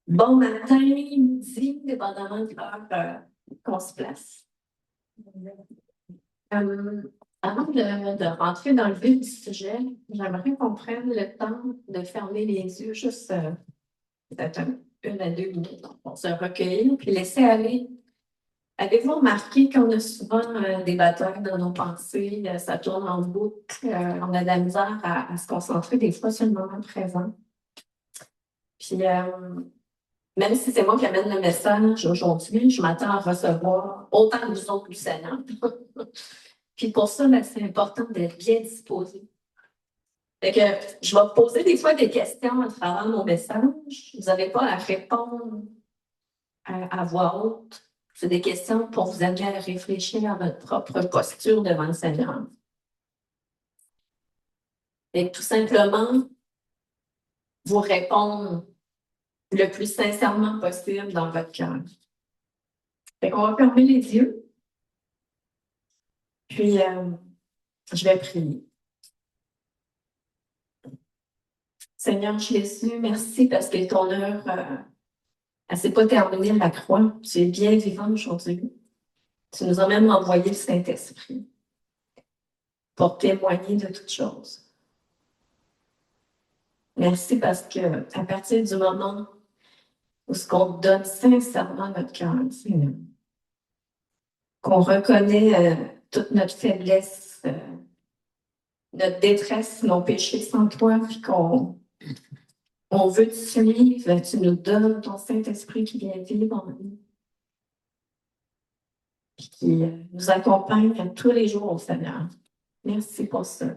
Bon matin, midi, dépendamment de l'heure qu'on se place. Euh, Avant de rentrer dans le vif du sujet, j'aimerais qu'on prenne le temps de fermer les yeux juste peut-être une à deux minutes pour se recueillir puis laisser aller. Avez-vous remarqué qu'on a souvent des batailles dans nos pensées, ça tourne en boucle, on a de la misère à se concentrer des fois sur le moment présent. Puis même si c'est moi qui amène le message aujourd'hui, je m'attends à recevoir autant de vous autres du Seigneur. Puis pour ça, ben, c'est important d'être bien disposé. Fait que je vais vous poser des fois des questions à travers mon message. Vous n'avez pas à répondre à voix haute. C'est des questions pour vous amener à réfléchir à votre propre posture devant le Seigneur. Et tout simplement, vous répondre le plus sincèrement possible dans votre cœur. Fait qu'on va fermer les yeux. Puis, je vais prier. Seigneur Jésus, merci parce que ton œuvre, elle ne s'est pas terminée à la croix. Tu es bien vivant aujourd'hui. Tu nous as même envoyé le Saint-Esprit pour témoigner de toutes choses. Merci parce que à partir du moment où ce qu'on donne sincèrement notre cœur, Seigneur, qu'on reconnaît toute notre faiblesse, notre détresse, nos péchés sans toi, puis qu'on veut te suivre, tu nous donnes ton Saint-Esprit qui vient vivre en nous, puis qui nous accompagne tous les jours au Seigneur. Merci pour ça.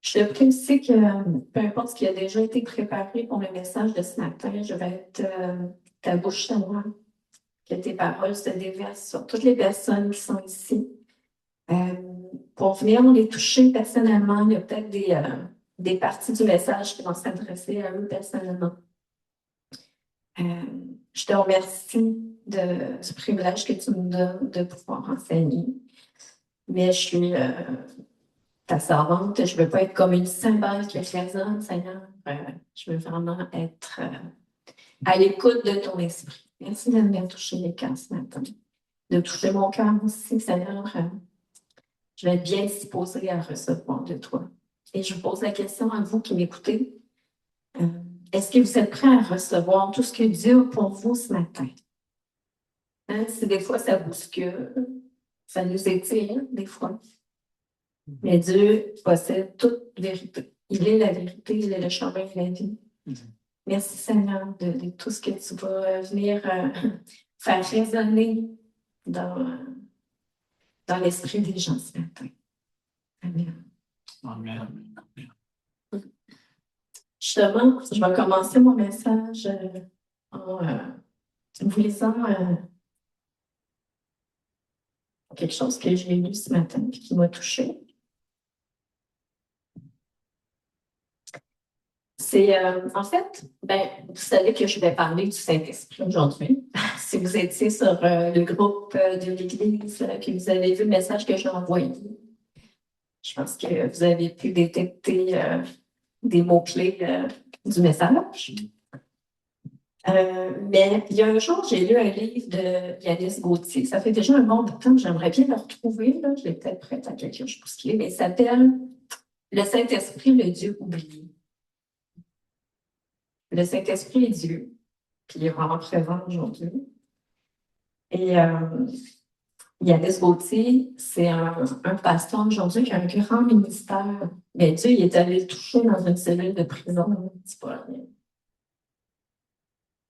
Je te prie aussi que, peu importe ce qui a déjà été préparé pour le message de ce matin, je vais être ta bouche à moi, que tes paroles se déversent sur toutes les personnes qui sont ici. Pour venir les toucher personnellement, il y a peut-être des parties du message qui vont s'adresser à eux personnellement. Je te remercie du privilège que tu me donnes de pouvoir enseigner. Mais je suis ta servante, je ne veux pas être comme une cymbale qui résonne, Seigneur. Je veux vraiment être à l'écoute de ton esprit. Merci de venir toucher les cœurs ce matin. De toucher mon cœur aussi, Seigneur. Je vais être bien disposée à recevoir de toi. Et je vous pose la question à vous qui m'écoutez. Est-ce que vous êtes prêts à recevoir tout ce que Dieu a pour vous ce matin? Hein, si des fois ça bouscule, ça nous étire des fois. Mais Dieu possède toute vérité. Il est la vérité, il est le chemin et la vie. Merci Seigneur de tout ce que tu vas venir faire résonner dans l'esprit des gens ce matin. Amen. Amen. Justement, je vais commencer mon message en vous lisant quelque chose que j'ai lu ce matin et qui m'a touchée. C'est, en fait, vous savez que je vais parler du Saint-Esprit aujourd'hui. Si vous étiez sur le groupe de l'Église, puis vous avez vu le message que j'ai envoyé, je pense que vous avez pu détecter des mots-clés du message. Mais il y a un jour, j'ai lu un livre de Yanis Gauthier. Ça fait déjà un bon bout de temps, j'aimerais bien le retrouver. Là. Je l'ai peut-être prête à quelqu'un, je pense qu'il est, mais il s'appelle Le Saint-Esprit, le Dieu oublié. Le Saint-Esprit est Dieu, puis il est vraiment présent aujourd'hui. Et Yanis Gauthier, c'est un pasteur aujourd'hui qui a un grand ministère. Mais Dieu, il est allé le toucher dans une cellule de prison. C'est pas rien.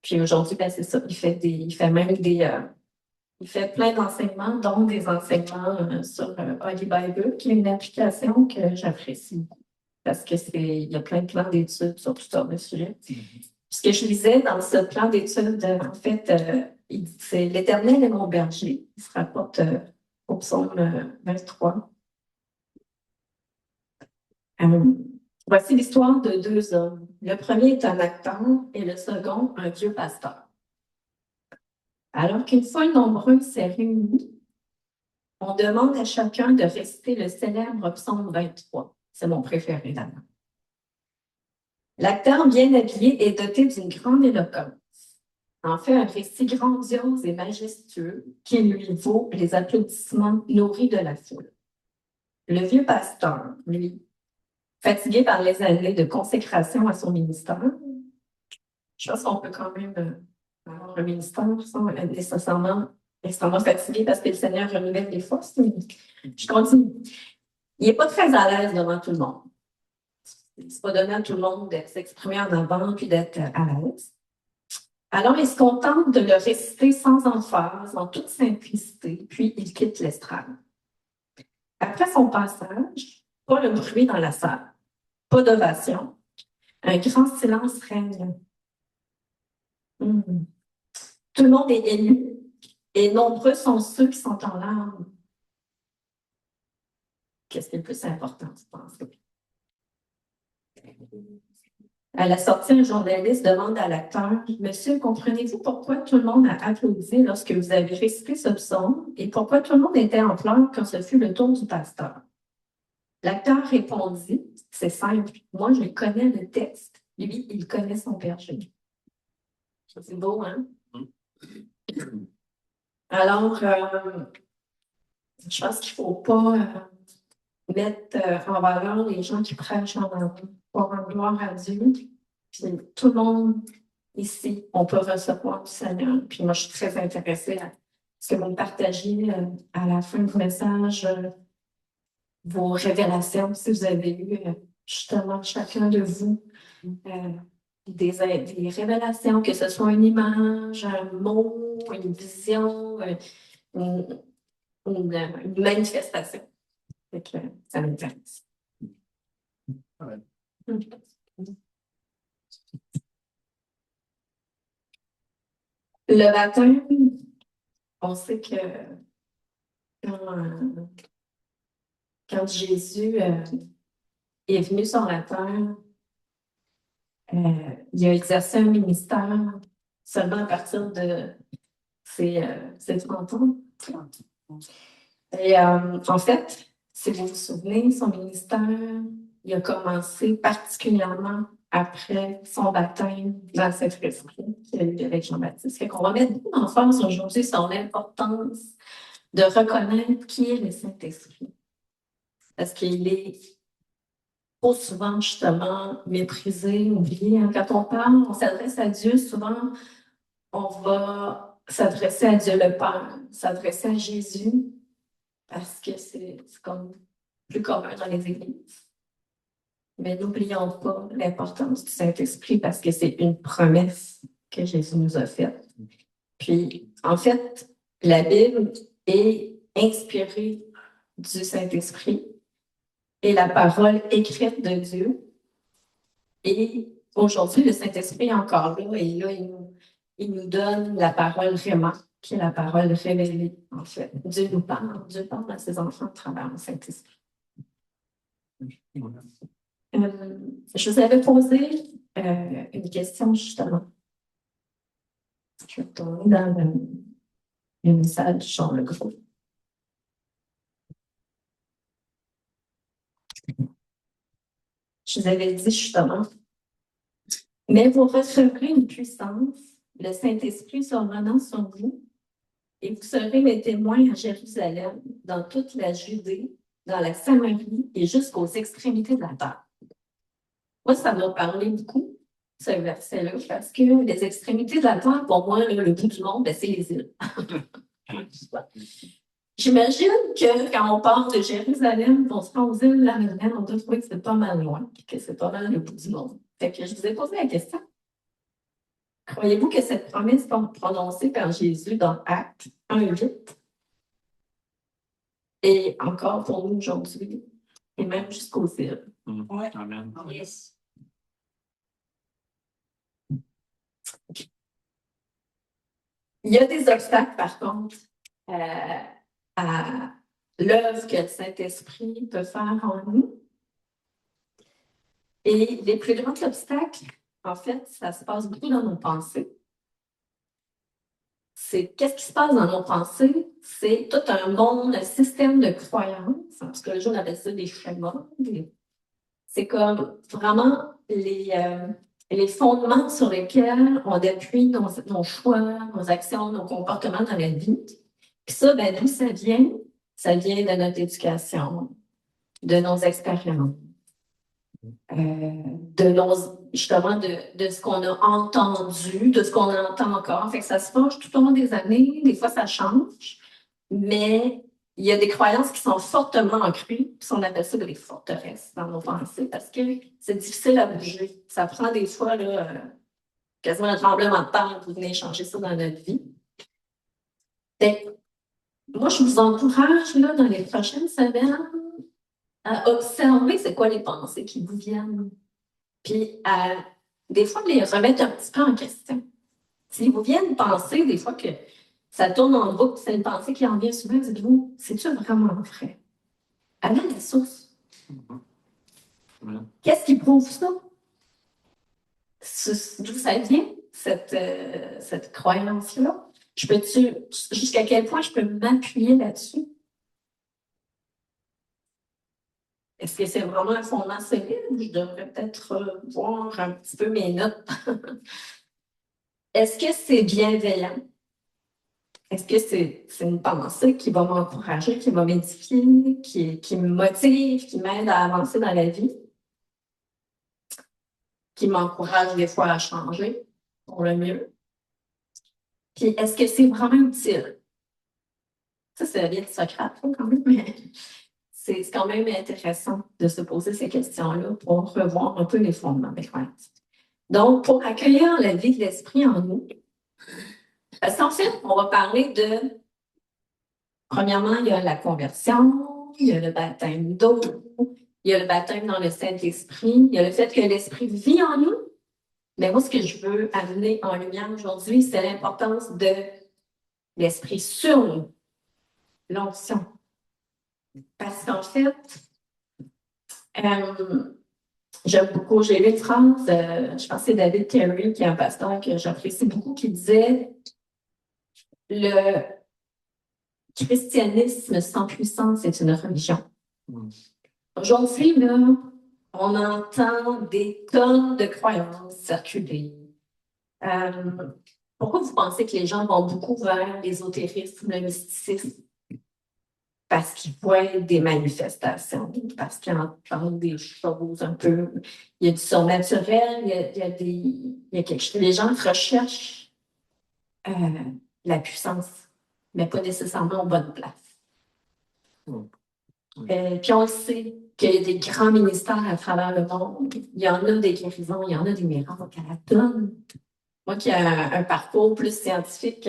Puis aujourd'hui, c'est ça. Il fait même il fait plein d'enseignements, dont des enseignements sur Holy Bible, qui est une application que j'apprécie beaucoup. Parce que il y a plein de plans d'études sur tout sortes de sujets. Ce que je lisais dans ce plan d'études, en fait, il dit c'est l'Éternel est mon berger. Il se rapporte au psaume 23. Voici l'histoire de deux hommes. Le premier est un acteur et le second, un vieux pasteur. Alors qu'une foule nombreuse s'est réunie, on demande à chacun de réciter le célèbre psaume 23. C'est mon préféré d'abord. L'acteur bien habillé est doté d'une grande éloquence. En fait, un récit grandiose et majestueux qui lui vaut les applaudissements nourris de la foule. Le vieux pasteur, lui, fatigué par les années de consécration à son ministère, je pense qu'on peut quand même avoir un ministère sans être nécessairement extrêmement fatigué parce que le Seigneur renouvelle les forces. Je continue. Il n'est pas très à l'aise devant tout le monde. C'est pas donné à tout le monde d'être s'exprimer en avant puis d'être à l'aise. Alors, il se contente de le réciter sans emphase, en toute simplicité, puis il quitte l'estrade. Après son passage, pas le bruit dans la salle, pas d'ovation, un grand silence règne. Hmm. Tout le monde est ému et nombreux sont ceux qui sont en larmes. Qu'est-ce qui est le plus important, tu penses? À la sortie, un journaliste demande à l'acteur, Monsieur, comprenez-vous pourquoi tout le monde a applaudi lorsque vous avez récité ce psaume et pourquoi tout le monde était en pleurs quand ce fut le tour du pasteur? L'acteur répondit, c'est simple, moi je connais le texte, lui, il connaît son berger. C'est beau, hein? Alors, je pense qu'il ne faut pas mettre en valeur les gens qui prêchent en avant pour rendre gloire à Dieu. Puis tout le monde ici, on peut recevoir du Seigneur. Puis moi, je suis très intéressée à ce que vous me partagez à la fin du message, vos révélations, si vous avez eu justement chacun de vous des révélations, que ce soit une image, un mot, une vision, une, une manifestation. Fait que, ça m'intéresse. Ouais. Le baptême, on sait que quand Jésus est venu sur la terre, il a exercé un ministère seulement à partir de ses 30 ans. Et en fait, si vous vous souvenez, son ministère, il a commencé particulièrement après son baptême dans le Saint-Esprit qu'il a eu avec Jean-Baptiste. Fait qu'on va mettre beaucoup d'emphase aujourd'hui sur l'importance de reconnaître qui est le Saint-Esprit. Parce qu'il est trop souvent, justement, méprisé, oublié. Quand on parle, on s'adresse à Dieu, souvent, on va s'adresser à Dieu le Père, s'adresser à Jésus, parce que c'est comme plus commun dans les églises. Mais n'oublions pas l'importance du Saint-Esprit parce que c'est une promesse que Jésus nous a faite. Puis, en fait, la Bible est inspirée du Saint-Esprit et la parole écrite de Dieu. Et aujourd'hui, le Saint-Esprit est encore là et là, il nous donne la parole vraiment, qui est la parole révélée, en fait. Dieu parle à ses enfants à travers le Saint-Esprit. Je vous avais posé une question justement. Je vais retourner dans le message sur le groupe. Je vous avais dit justement, mais vous recevrez une puissance, le Saint-Esprit survenant sur vous, et vous serez mes témoins à Jérusalem, dans toute la Judée, dans la Samarie et jusqu'aux extrémités de la terre. Moi, ça m'a parlé beaucoup, ce verset-là, parce que les extrémités de la terre, pour moi, là, le bout du monde, ben, c'est les îles. J'imagine que quand on part de Jérusalem, on se rend aux îles de la Madeleine, on doit trouver que c'est pas mal loin, que c'est pas mal le bout du monde. Fait que je vous ai posé la question. Croyez-vous que cette promesse prononcée par Jésus dans Actes 1:8 est encore pour nous aujourd'hui et même jusqu'aux îles? Oui. Amen. Yes. Il y a des obstacles, par contre, à l'œuvre que le Saint-Esprit peut faire en nous. Et les plus grands obstacles, en fait, ça se passe beaucoup dans nos pensées. Qu'est-ce qui se passe dans nos pensées? C'est tout un monde, un système de croyances. En psychologie, on appelle ça des schémas. C'est comme vraiment les fondements sur lesquels on appuie nos choix, nos actions, nos comportements dans la vie. Puis ça, ben, d'où ça vient? Ça vient de notre éducation, de nos expériences, justement de ce qu'on a entendu, de ce qu'on entend encore. Fait que ça se forge tout au long des années. Des fois, ça change, mais il y a des croyances qui sont fortement ancrées, puis on appelle ça des forteresses dans nos pensées, parce que c'est difficile à bouger. Ça prend des fois là, quasiment un tremblement de terre pour venir changer ça dans notre vie. Fait que, moi, je vous encourage là, dans les prochaines semaines à observer c'est quoi les pensées qui vous viennent, puis à des fois les remettre un petit peu en question. S'ils vous viennent penser des fois que ça tourne en boucle, c'est une pensée qui en vient souvent, dites-vous, c'est-tu vraiment vrai? Allez à la source. Qu'est-ce qui prouve ça? D'où ça vient, cette croyance-là? Jusqu'à quel point je peux m'appuyer là-dessus? Est-ce que c'est vraiment un fondement solide ou je devrais peut-être voir un petit peu mes notes? Est-ce que c'est bienveillant? Est-ce que c'est une pensée qui va m'encourager, qui va m'édifier, qui me motive, qui m'aide à avancer dans la vie, qui m'encourage des fois à changer pour le mieux? Puis est-ce que c'est vraiment utile? Ça vient de Socrate, quand même, mais c'est quand même intéressant de se poser ces questions-là pour revoir un peu les fondements des croyances. Donc, pour accueillir la vie de l'esprit en nous, parce qu'en fait, on va parler de, premièrement, il y a la conversion, il y a le baptême d'eau, il y a le baptême dans le Saint-Esprit, il y a le fait que l'Esprit vit en nous. Mais moi, ce que je veux amener en lumière aujourd'hui, c'est l'importance de l'Esprit sur nous, l'onction. Parce qu'en fait, j'aime beaucoup, j'ai lu une phrase, je pense que c'est David Terry, qui est un pasteur que j'apprécie beaucoup, qui disait le christianisme sans puissance est une religion. Aujourd'hui, là, on entend des tonnes de croyances circuler. Pourquoi vous pensez que les gens vont beaucoup vers l'ésotérisme, le mysticisme? Parce qu'ils voient des manifestations, parce qu'ils entendent des choses un peu. Il y a du surnaturel, il y a quelque chose. Les gens recherchent la puissance, mais pas nécessairement aux bonnes places. Puis on le sait qu'il y a des grands ministères à travers le monde. Il y en a des guérisons, il y en a des miracles à la tonne. Moi qui ai un parcours plus scientifique,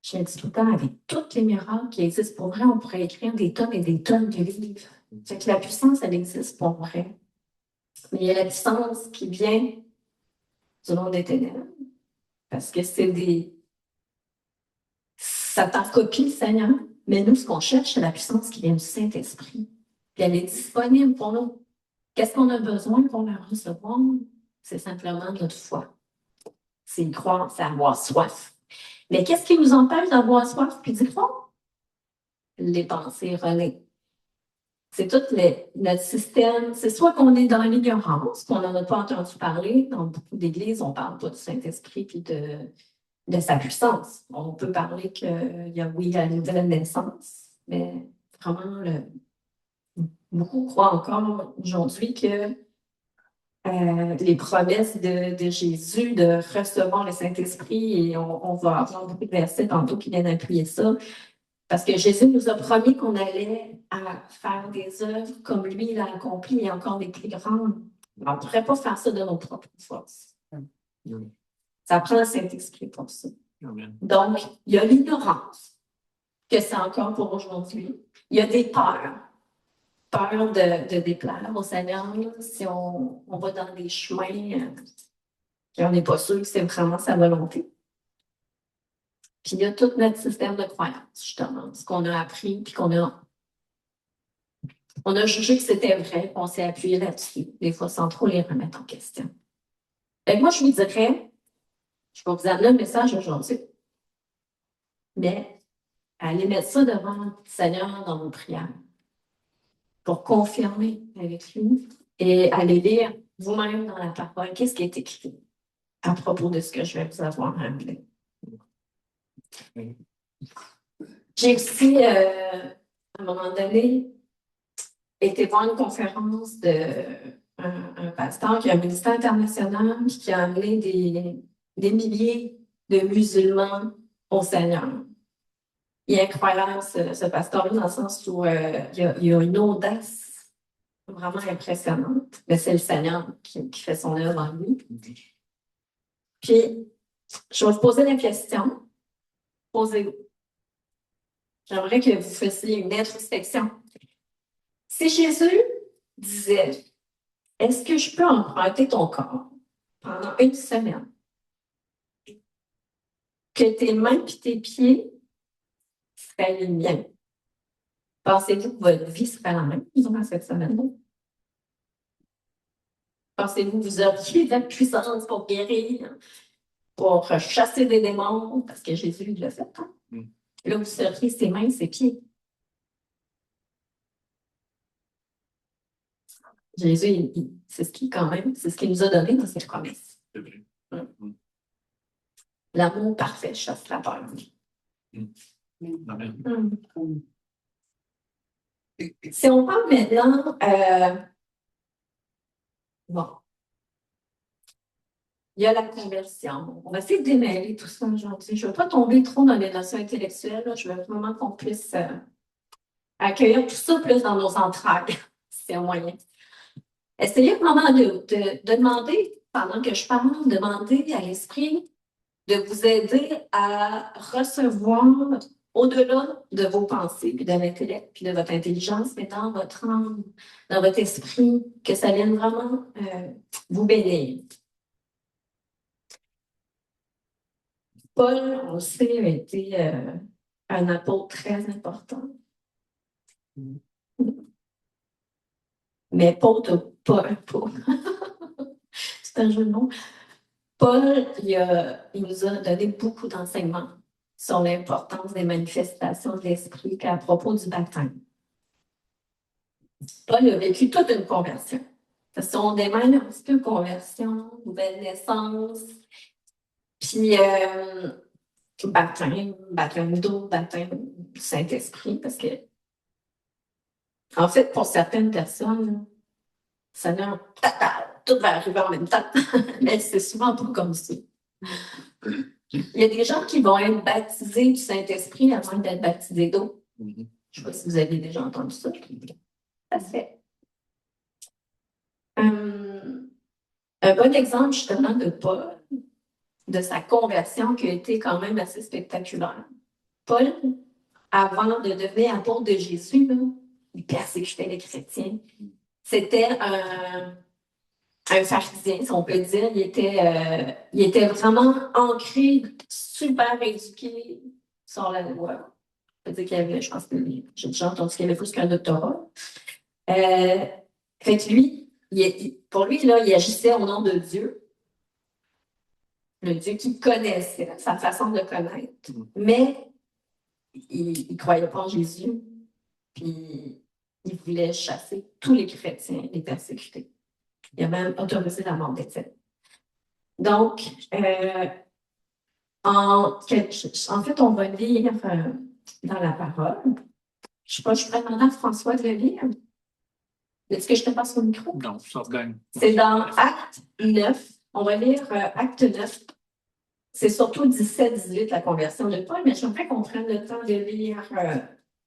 je me dis tout le temps, avec tous les miracles qui existent pour vrai, on pourrait écrire des tonnes et des tonnes de livres. Fait que la puissance, elle existe pour vrai. Mais il y a la puissance qui vient du monde des ténèbres. Parce que ça t'en copie le Seigneur. Mais nous, ce qu'on cherche, c'est la puissance qui vient du Saint-Esprit. Puis elle est disponible pour nous. Qu'est-ce qu'on a besoin pour la recevoir? C'est simplement notre foi. C'est y croire, c'est avoir soif. Mais qu'est-ce qui nous empêche d'avoir soif puis d'y croire? Les pensées erronées. C'est tout notre système. C'est soit qu'on est dans l'ignorance, qu'on n'en a pas entendu parler. Dans beaucoup d'églises, on ne parle pas du Saint-Esprit puis de sa puissance. On peut parler qu'il y a, oui, la nouvelle naissance, mais vraiment, beaucoup croient encore aujourd'hui que les promesses de Jésus de recevoir le Saint-Esprit, et on va avoir beaucoup de versets tantôt qui viennent appuyer ça, parce que Jésus nous a promis qu'on allait faire des œuvres comme lui l'a accompli et encore des plus grandes. On ne pourrait pas faire ça de nos propres forces. Ça prend le Saint-Esprit pour ça. Donc, il y a l'ignorance, que c'est encore pour aujourd'hui. Il y a des peurs. Peur de déplaire au Seigneur, si on va dans des chemins et on n'est pas sûr que c'est vraiment sa volonté. Puis il y a tout notre système de croyance, justement, ce qu'on a appris, puis on a jugé que c'était vrai, puis on s'est appuyé là-dessus, des fois sans trop les remettre en question. Et moi, je vous dirais, je vais vous amener un message aujourd'hui, mais allez mettre ça devant le Seigneur dans vos prières pour confirmer avec lui et aller lire vous-même dans la parole, qu'est-ce qui est écrit à propos de ce que je vais vous avoir appelé. J'ai aussi, à un moment donné, été voir une conférence d'un pasteur qui a un ministère international puis qui a amené des milliers de musulmans au Seigneur. Il est incroyable, ce pasteur-là, dans le sens où il a une audace vraiment impressionnante, mais c'est le Seigneur qui fait son œuvre en lui. Puis, je vais vous poser la question. Posez-vous. J'aimerais que vous fassiez une introspection. Si Jésus disait, est-ce que je peux emprunter ton corps pendant une semaine? Que tes mains et tes pieds seraient les miens. Pensez-vous que votre vie serait la même durant cette semaine-là? Pensez-vous que vous auriez de la puissance pour guérir, pour chasser des démons, parce que Jésus l'a fait, hein? Là, vous seriez ses mains, ses pieds. Jésus, c'est ce qu'il nous a donné dans ses promesses. L'amour parfait chasse la peur. Si on parle maintenant, bon, il y a la conversion. On va essayer de démêler tout ça aujourd'hui. Je ne veux pas tomber trop dans les notions intellectuelles. Là. Je veux vraiment qu'on puisse accueillir tout ça plus dans nos entrailles, si c'est un moyen. Essayez vraiment de demander, pendant que je parle, demander à l'esprit de vous aider à recevoir au-delà de vos pensées, puis de l'intellect, puis de votre intelligence, mais dans votre âme, dans votre esprit, que ça vienne vraiment vous bénir. Paul, on le sait, a été un apôtre très important. Mais Paul, c'est un jeu de mots. Paul, il nous a donné beaucoup d'enseignements sur l'importance des manifestations de l'esprit à propos du baptême. Paul a vécu toute une conversion. Si on démêle un petit peu conversion, nouvelle naissance, puis baptême d'eau, baptême du Saint-Esprit, parce que, en fait, pour certaines personnes, ça n'a tout va arriver en même temps, mais c'est souvent pas comme ça. Il y a des gens qui vont être baptisés du Saint-Esprit avant d'être baptisés d'eau. Je ne sais pas si vous avez déjà entendu ça. Ça se fait. Un bon exemple, justement, de Paul, de sa conversion qui a été quand même assez spectaculaire. Paul, avant de devenir apôtre de Jésus, là, il persécutait les chrétiens. C'était un pharisien, si on peut dire. Il était vraiment ancré, super éduqué sur la loi. Je peux dire qu'il avait, je pense que j'ai déjà entendu qu'il avait plus qu'un doctorat. Fait que lui, pour lui, là, il agissait au nom de Dieu. Le Dieu qu'il connaissait, sa façon de connaître. Mais il ne croyait pas en Jésus. Puis il voulait chasser tous les chrétiens, les persécuter. Il a même autorisé la mort d'Étienne. Donc, en fait, on va lire dans la parole. Je sais pas, je pourrais demander à François de le lire. Est-ce que je te passe au micro? Non, ça gagne. C'est dans Acte 9. On va lire Acte 9. C'est surtout 17-18, la conversion de Paul, mais j'aimerais qu'on prenne le temps de lire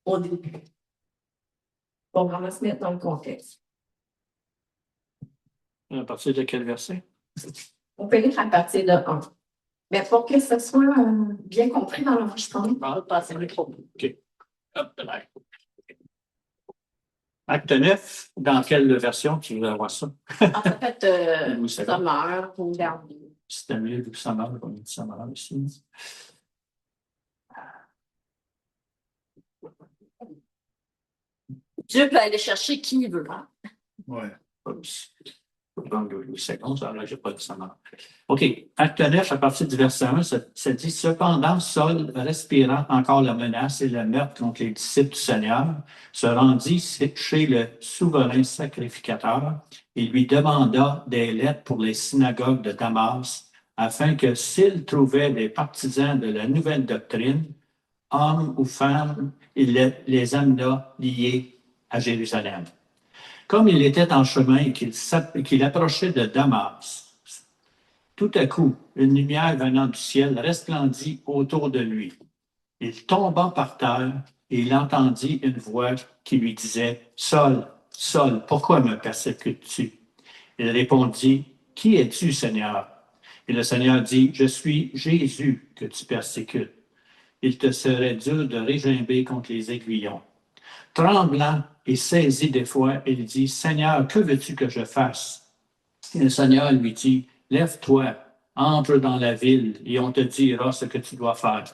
au début. Pour vraiment se mettre dans le contexte. À partir de quel verset? On peut lire à partir de 1. Mais pour que ce soit bien compris dans l'enregistrement. Passer le micro. OK. Hop, là. Acte 9, dans quelle version tu veux avoir ça? En fait, Sommaire ou Dernier. C'était mieux vu que Sommaire, on dit Sommaire ici. Dieu peut aller chercher qui il veut. Ouais. Oups. prendre Louis II, ça, là, j'ai pas dit ça. Non. OK. Acte 9, à partir du verset 1, ça dit « Cependant, Saul, respirant encore la menace et le meurtre contre les disciples du Seigneur, se rendit chez le souverain sacrificateur et lui demanda des lettres pour les synagogues de Damas, afin que s'il trouvait des partisans de la nouvelle doctrine, hommes ou femmes, il les amena liés à Jérusalem. Comme il était en chemin et qu'il approchait de Damas, tout à coup, une lumière venant du ciel resplendit autour de lui. Il tomba par terre et il entendit une voix qui lui disait « Saul, Saul, pourquoi me persécutes-tu? » Il répondit « Qui es-tu, Seigneur? » Et le Seigneur dit « Je suis Jésus que tu persécutes. Il te serait dur de régimber contre les aiguillons. » Tremblant et saisi d'effroi, il dit « Seigneur, que veux-tu que je fasse? » Et le Seigneur lui dit « Lève-toi, entre dans la ville et on te dira ce que tu dois faire. »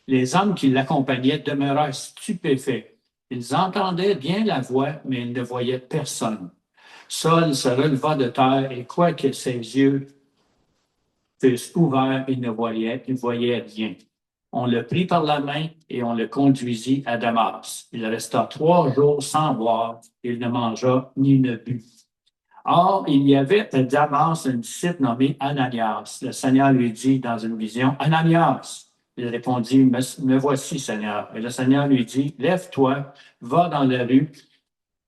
Les hommes qui l'accompagnaient demeurèrent stupéfaits. Ils entendaient bien la voix, mais ils ne voyaient personne. Saul se releva de terre et quoique ses yeux fussent ouverts, il ne voyait rien. On le prit par la main et on le conduisit à Damas. Il resta 3 jours sans boire. Il ne mangea ni ne but. Or, il y avait à Damas un disciple nommé Ananias. Le Seigneur lui dit dans une vision, « Ananias! » Il répondit, « Me voici, Seigneur. » Et le Seigneur lui dit, « Lève-toi, va dans la rue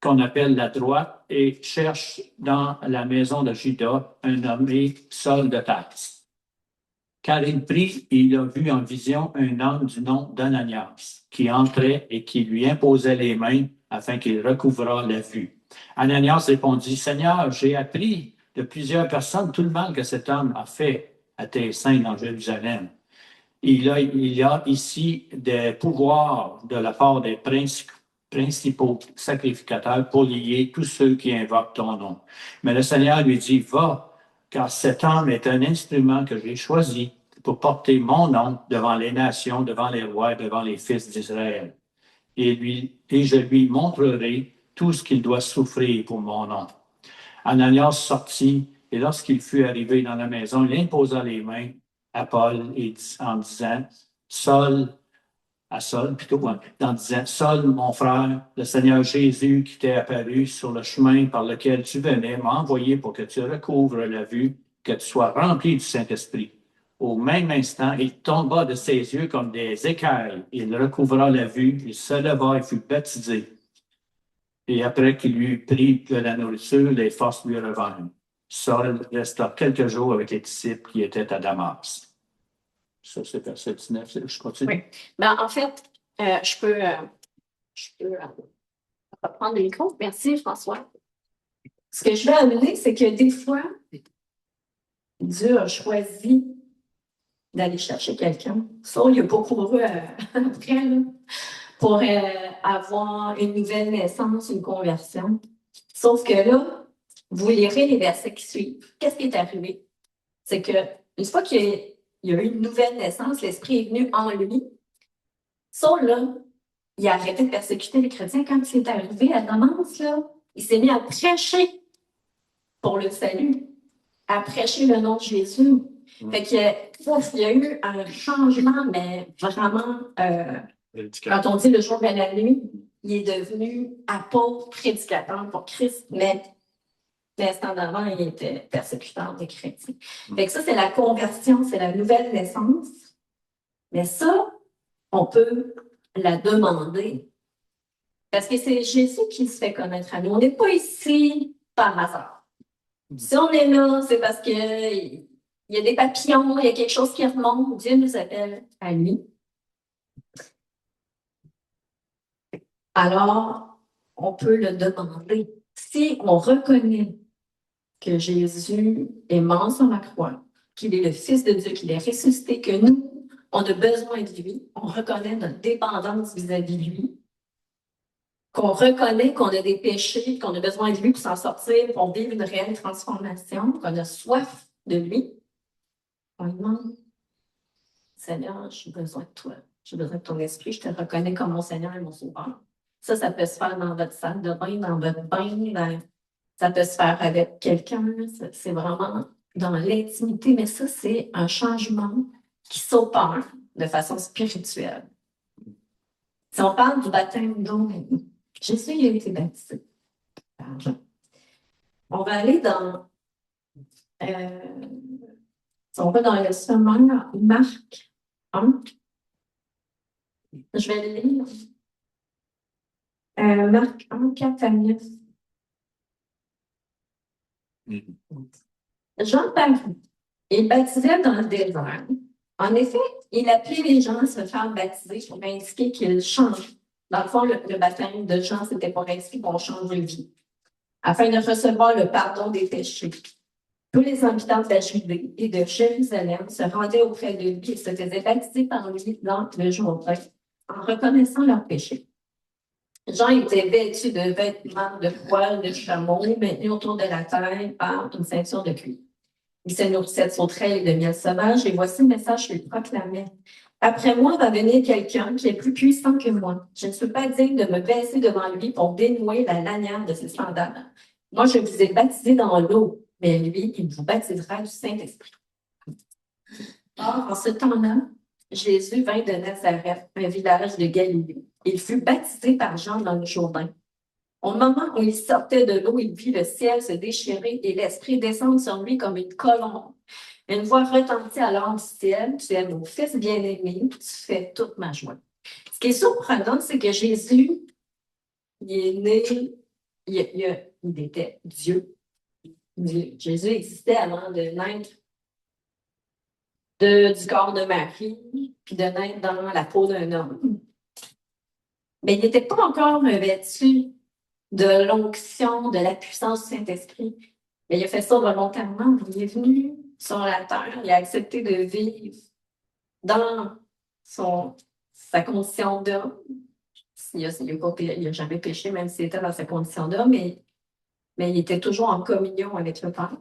qu'on appelle la droite et cherche dans la maison de Judas un nommé Saul de Tarse. Car il prit et il a vu en vision un homme du nom d'Ananias qui entrait et qui lui imposait les mains afin qu'il recouvrât la vue. Ananias répondit, « Seigneur, j'ai appris de plusieurs personnes tout le mal que cet homme a fait à tes saints dans Jérusalem. Il y a ici des pouvoirs de la part des principaux sacrificateurs pour lier tous ceux qui invoquent ton nom. » Mais le Seigneur lui dit, « Va, car cet homme est un instrument que j'ai choisi pour porter mon nom devant les nations, devant les rois, devant les fils d'Israël. Et je lui montrerai tout ce qu'il doit souffrir pour mon nom. » Ananias sortit, et lorsqu'il fut arrivé dans la maison, il imposa les mains à Paul en disant, Saul, mon frère, le Seigneur Jésus qui t'est apparu sur le chemin par lequel tu venais m'a envoyé pour que tu recouvres la vue, que tu sois rempli du Saint-Esprit. Au même instant, il tomba de ses yeux comme des écailles. Il recouvra la vue, il se leva et fut baptisé. Et après qu'il eut pris de la nourriture, les forces lui revinrent. Saul resta quelques jours avec les disciples qui étaient à Damas. Ça, c'est verset 19. Je continue. Oui. Ben, en fait, je peux reprendre le micro. Merci, François. Ce que je veux amener, c'est que des fois, Dieu a choisi d'aller chercher quelqu'un. Ça, il n'y a pas couru après, là, pour avoir une nouvelle naissance, une conversion. Sauf que là, vous lirez les versets qui suivent. Qu'est-ce qui est arrivé? C'est que une fois qu'il y a eu une nouvelle naissance, l'Esprit est venu en lui. Saul, là, il a arrêté de persécuter les chrétiens. Quand il est arrivé à Damas, là, il s'est mis à prêcher pour le salut, à prêcher le nom de Jésus. Fait que, il y a eu un changement, mais vraiment, quand on dit le jour et la nuit, il est devenu apôtre, prédicateur pour Christ, mais l'instant d'avant, il était persécuteur des chrétiens. Fait que ça, c'est la conversion, c'est la nouvelle naissance. Mais ça, on peut la demander. Parce que c'est Jésus qui se fait connaître à nous. On n'est pas ici par hasard. Si on est là, c'est parce qu'il y a des papillons, il y a quelque chose qui remonte. Dieu nous appelle à lui. Alors, on peut le demander. Si on reconnaît que Jésus est mort sur la croix, qu'il est le Fils de Dieu, qu'il est ressuscité, que nous, on a besoin de lui, on reconnaît notre dépendance vis-à-vis de lui, qu'on reconnaît qu'on a des péchés, qu'on a besoin de lui pour s'en sortir, pour vivre une réelle transformation, qu'on a soif de lui, on lui demande, Seigneur, j'ai besoin de toi, j'ai besoin de ton esprit, je te reconnais comme mon Seigneur et mon Sauveur. Ça peut se faire dans votre salle de bain, dans votre bain, Ça peut se faire avec quelqu'un, c'est vraiment dans l'intimité, mais ça, c'est un changement qui s'opère de façon spirituelle. Si on parle du baptême d'eau, Jésus il a été baptisé par Jean. On va aller dans, si on va dans le sommaire, Marc 1. Je vais le lire. Marc 1, 4 à 9. Jean parut et baptisait dans le désert. En effet, il appelait les gens à se faire baptiser pour indiquer qu'ils changent. Dans le fond, le baptême de Jean, c'était pour indiquer qu'on change de vie, afin de recevoir le pardon des péchés. Tous les habitants de la Judée et de Jérusalem se rendaient auprès de lui et se faisaient baptiser par lui dans le Jourdain en reconnaissant leurs péchés. Jean était vêtu de vêtements de poils de chameau maintenus autour de la taille par une ceinture de cuir. Il se nourrissait de sauterelles et de miel sauvage, et voici le message qu'il proclamait. Après moi va venir quelqu'un qui est plus puissant que moi. Je ne suis pas digne de me baisser devant lui pour dénouer la lanière de ses sandales. Moi, je vous ai baptisé dans l'eau, mais lui, il vous baptisera du Saint-Esprit. Or, en ce temps-là, Jésus vint de Nazareth, un village de Galilée. Il fut baptisé par Jean dans le Jourdain. Au moment où il sortait de l'eau, il vit le ciel se déchirer et l'Esprit descendre sur lui comme une colombe. Une voix retentit alors du ciel, « Tu es mon Fils bien-aimé, tu fais toute ma joie. » Ce qui est surprenant, c'est que Jésus, il est né, il était Dieu. Jésus existait avant de naître du corps de Marie, puis de naître dans la peau d'un homme. Mais il n'était pas encore revêtu de l'onction, de la puissance du Saint-Esprit. Mais il a fait ça volontairement. Il est venu sur la terre, il a accepté de vivre dans sa condition d'homme. Il n'a jamais péché, même s'il était dans sa condition d'homme, mais il était toujours en communion avec le Père.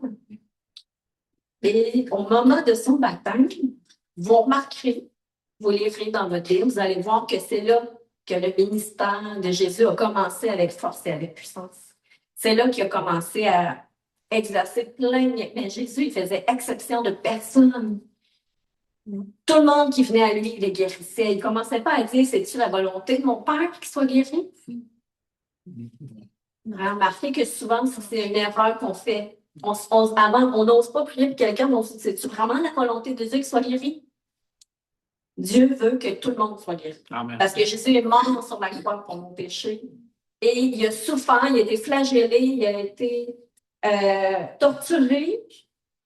Et au moment de son baptême, vous remarquerez, vous lirez dans votre livre, vous allez voir que c'est là que le ministère de Jésus a commencé avec force et avec puissance. C'est là qu'il a commencé à exercer plein de... Mais Jésus, il faisait exception de personne. Tout le monde qui venait à lui, il les guérissait. Il ne commençait pas à dire, c'est-tu la volonté de mon Père qu'il soit guéri? On a remarqué que souvent, c'est une erreur qu'on fait. Avant, on n'ose pas prier pour quelqu'un, mais on se dit, c'est-tu vraiment la volonté de Dieu qu'il soit guéri? Dieu veut que tout le monde soit guéri. Amen. Parce que Jésus est mort sur la croix pour nos péchés. Et il a souffert, il a été flagellé, il a été torturé.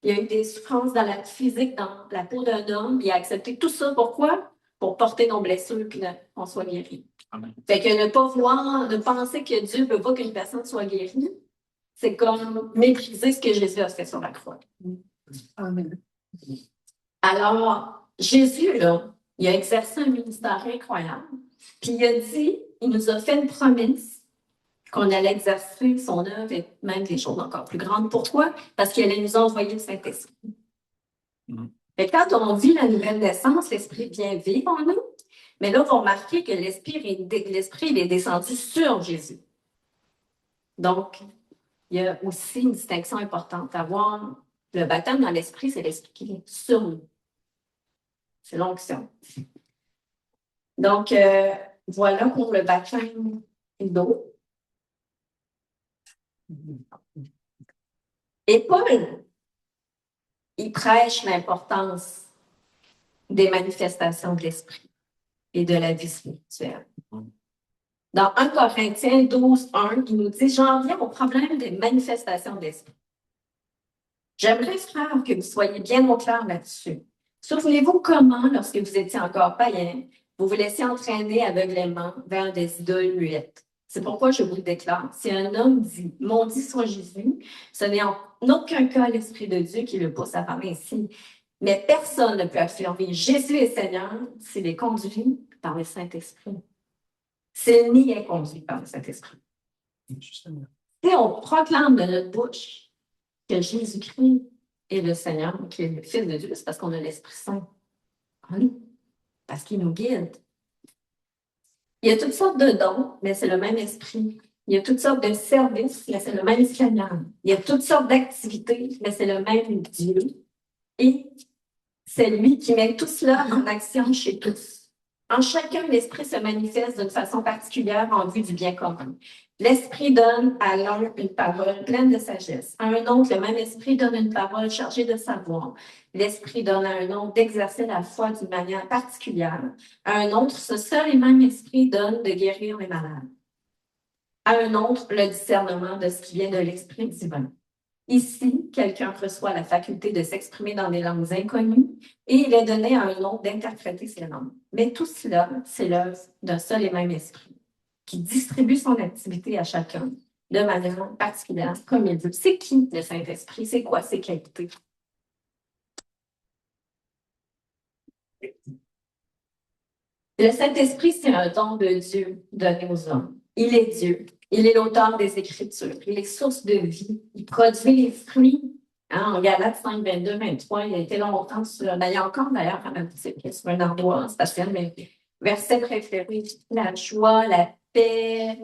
Il a eu des souffrances dans la physique, dans la peau d'un homme. Il a accepté tout ça. Pourquoi? Pour porter nos blessures et qu'on soit guéri. Amen. Fait que ne penser que Dieu ne veut pas qu'une personne soit guérie, c'est comme mépriser ce que Jésus a fait sur la croix. Amen. Alors, Jésus, là, il a exercé un ministère incroyable. Puis il a dit, il nous a fait une promesse qu'on allait exercer son œuvre et même des choses encore plus grandes. Pourquoi? Parce qu'il allait nous envoyer le Saint-Esprit. Et quand on vit la nouvelle naissance, l'Esprit vient vivre en nous. Mais là, vous remarquez que l'Esprit il est descendu sur Jésus. Donc, il y a aussi une distinction importante. Avoir le baptême dans l'Esprit, c'est l'Esprit qui est sur nous. C'est l'onction. Donc, voilà pour le baptême d'eau. Et Paul, il prêche l'importance des manifestations de l'Esprit et de la vie spirituelle. Dans 1 Corinthiens 12, 1, il nous dit « J'en viens au problème des manifestations de l'Esprit. J'aimerais, frère, que vous soyez bien au clair là-dessus. Souvenez-vous comment, lorsque vous étiez encore païens, vous vous laissiez entraîner aveuglément vers des idoles muettes. C'est pourquoi je vous le déclare. Si un homme dit « Maudit soit Jésus », ce n'est en aucun cas l'Esprit de Dieu qui le pousse à parler ainsi. Mais personne ne peut affirmer « Jésus est Seigneur » s'il est conduit par le Saint-Esprit. S'il n'y est conduit par le Saint-Esprit. Si on proclame de notre bouche que Jésus-Christ est le Seigneur, qui est le Fils de Dieu, c'est parce qu'on a l'Esprit Saint en nous, parce qu'il nous guide. Il y a toutes sortes de dons, mais c'est le même esprit Il y a toutes sortes de services, mais c'est le même Seigneur. Il y a toutes sortes d'activités, mais c'est le même Dieu. Et c'est lui qui met tout cela en action chez tous. En chacun, l'Esprit se manifeste d'une façon particulière en vue du bien commun. L'Esprit donne à l'un une parole pleine de sagesse. À un autre, le même Esprit donne une parole chargée de savoir. L'Esprit donne à un autre d'exercer la foi d'une manière particulière. À un autre, ce seul et même Esprit donne de guérir les malades. À un autre, le discernement de ce qui vient de l'Esprit divin. Ici, quelqu'un reçoit la faculté de s'exprimer dans des langues inconnues et il est donné à un autre d'interpréter ces langues. Mais tout cela, c'est l'œuvre d'un seul et même esprit qui distribue son activité à chacun de manière particulière, comme il veut. C'est qui le Saint-Esprit? C'est quoi ses qualités? Le Saint-Esprit, c'est un don de Dieu donné aux hommes. Il est Dieu. Il est l'auteur des Écritures. Il est source de vie. Il produit les fruits. En Galates 5, 22, 23, il a été longtemps sur... il y a encore d'ailleurs à ma boutique, sur un ardoise, parce que mes versets préférés, la joie, la paix,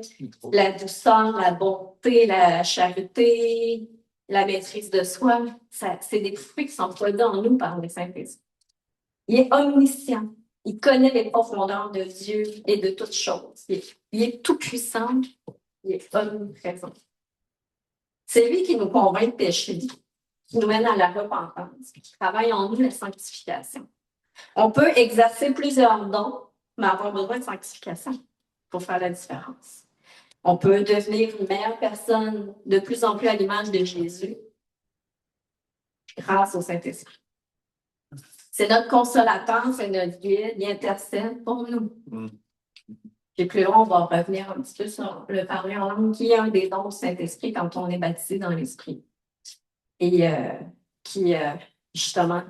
la douceur, la bonté, la charité, la maîtrise de soi. C'est des fruits qui sont produits en nous par le Saint-Esprit. Il est omniscient. Il connaît les profondeurs de Dieu et de toutes choses. Il est tout puissant. Il est omniprésent. C'est lui qui nous convainc de pécher, qui nous mène à la repentance, qui travaille en nous la sanctification. On peut exercer plusieurs dons, mais avoir besoin de sanctification pour faire la différence. On peut devenir une meilleure personne de plus en plus à l'image de Jésus grâce au Saint-Esprit. C'est notre consolateur, c'est notre guide, il intercède pour nous. Puis plus loin, on va revenir un petit peu sur le parler en langue, qui est un des dons du Saint-Esprit quand on est baptisé dans l'Esprit. Et qui, justement,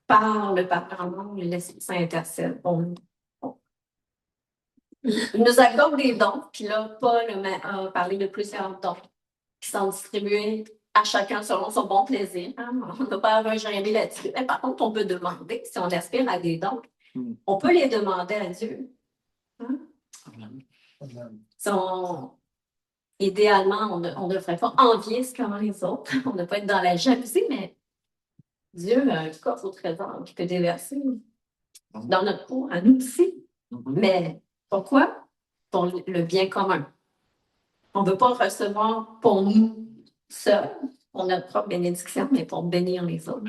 par le parler en langue, l'Esprit Saint intercède pour nous. Il nous accorde des dons, puis là, Paul a parlé de plusieurs dons qui sont distribués à chacun selon son bon plaisir. Hein? On n'a pas à regimber là-dessus. Mais par contre, on peut demander, si on aspire à des dons, on peut les demander à Dieu. Hein? Idéalement, on ne devrait pas envier ce qu'ont les autres. On ne peut pas être dans la jalousie, mais Dieu a un coffre au trésor qui peut déverser dans notre cour, à nous aussi. Mais pourquoi? Pour le bien commun. On ne veut pas recevoir pour nous seuls, pour notre propre bénédiction, mais pour bénir les autres.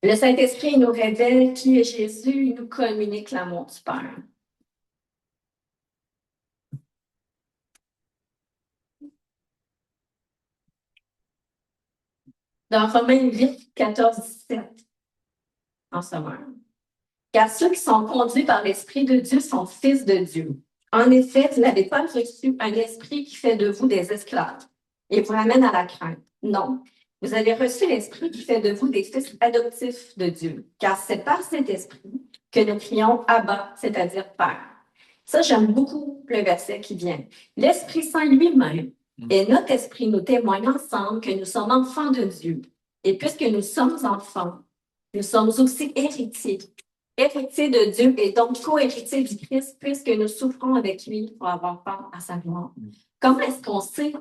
Le Saint-Esprit nous révèle qui est Jésus, il nous communique l'amour du Père. Dans Romains 8, 14, 17, en sommeur. Car ceux qui sont conduits par l'Esprit de Dieu sont fils de Dieu. En effet, vous n'avez pas reçu un esprit qui fait de vous des esclaves et vous ramène à la crainte. Non, vous avez reçu l'Esprit qui fait de vous des fils adoptifs de Dieu. Car c'est par cet Esprit que nous crions Abba, c'est-à-dire Père. Ça, j'aime beaucoup le verset qui vient. L'Esprit Saint lui-même et notre esprit nous témoignent ensemble que nous sommes enfants de Dieu. Et puisque nous sommes enfants, nous sommes aussi héritiers. Héritiers de Dieu et donc co-héritiers du Christ, puisque nous souffrons avec lui pour avoir part à sa gloire. Comment est-ce qu'on sait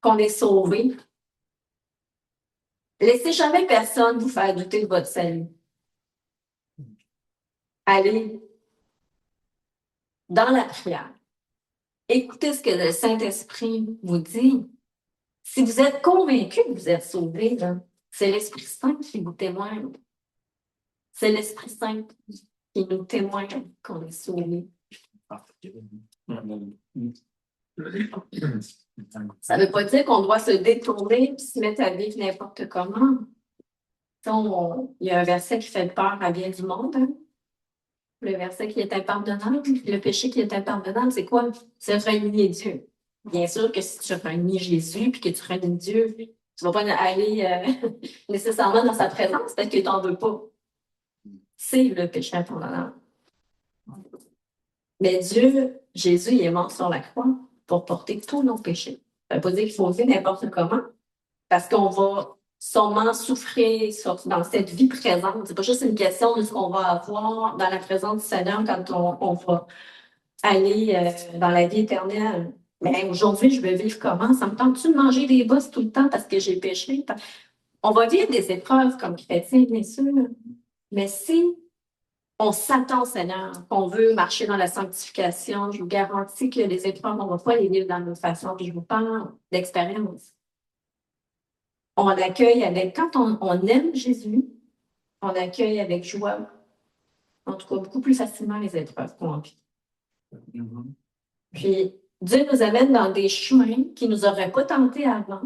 qu'on est sauvé? Laissez jamais personne vous faire douter de votre salut. Allez dans la prière. Écoutez ce que le Saint-Esprit vous dit. Si vous êtes convaincu que vous êtes sauvé, c'est l'Esprit Saint qui vous témoigne. C'est l'Esprit Saint qui nous témoigne qu'on est sauvé. Ça ne veut pas dire qu'on doit se détourner et se mettre à vivre n'importe comment. Il y a un verset qui fait peur à bien du monde. Hein? Le verset qui est impardonnable, le péché qui est impardonnable, c'est quoi? C'est renier Dieu. Bien sûr que si tu renies Jésus puis que tu renies Dieu, tu ne vas pas aller nécessairement dans sa présence parce que tu n'en veux pas. C'est le péché impardonnable. Mais Dieu, Jésus, il est mort sur la croix pour porter tous nos péchés. Ça ne veut pas dire qu'il faut vivre n'importe comment, parce qu'on va sûrement souffrir dans cette vie présente. C'est pas juste une question de ce qu'on va avoir dans la présence du Seigneur quand on va aller dans la vie éternelle. Mais aujourd'hui, je veux vivre comment? Ça me tente-tu de manger des bosses tout le temps parce que j'ai péché? On va vivre des épreuves comme chrétiens, bien sûr. Mais si on s'attend au Seigneur, qu'on veut marcher dans la sanctification, je vous garantis que les épreuves, on ne va pas les vivre dans notre façon. Puis je vous parle d'expérience. On accueille avec, quand on aime Jésus, on accueille avec joie, en tout cas beaucoup plus facilement les épreuves qu'on vit. Puis Dieu nous amène dans des chemins qui ne nous auraient pas tentés avant,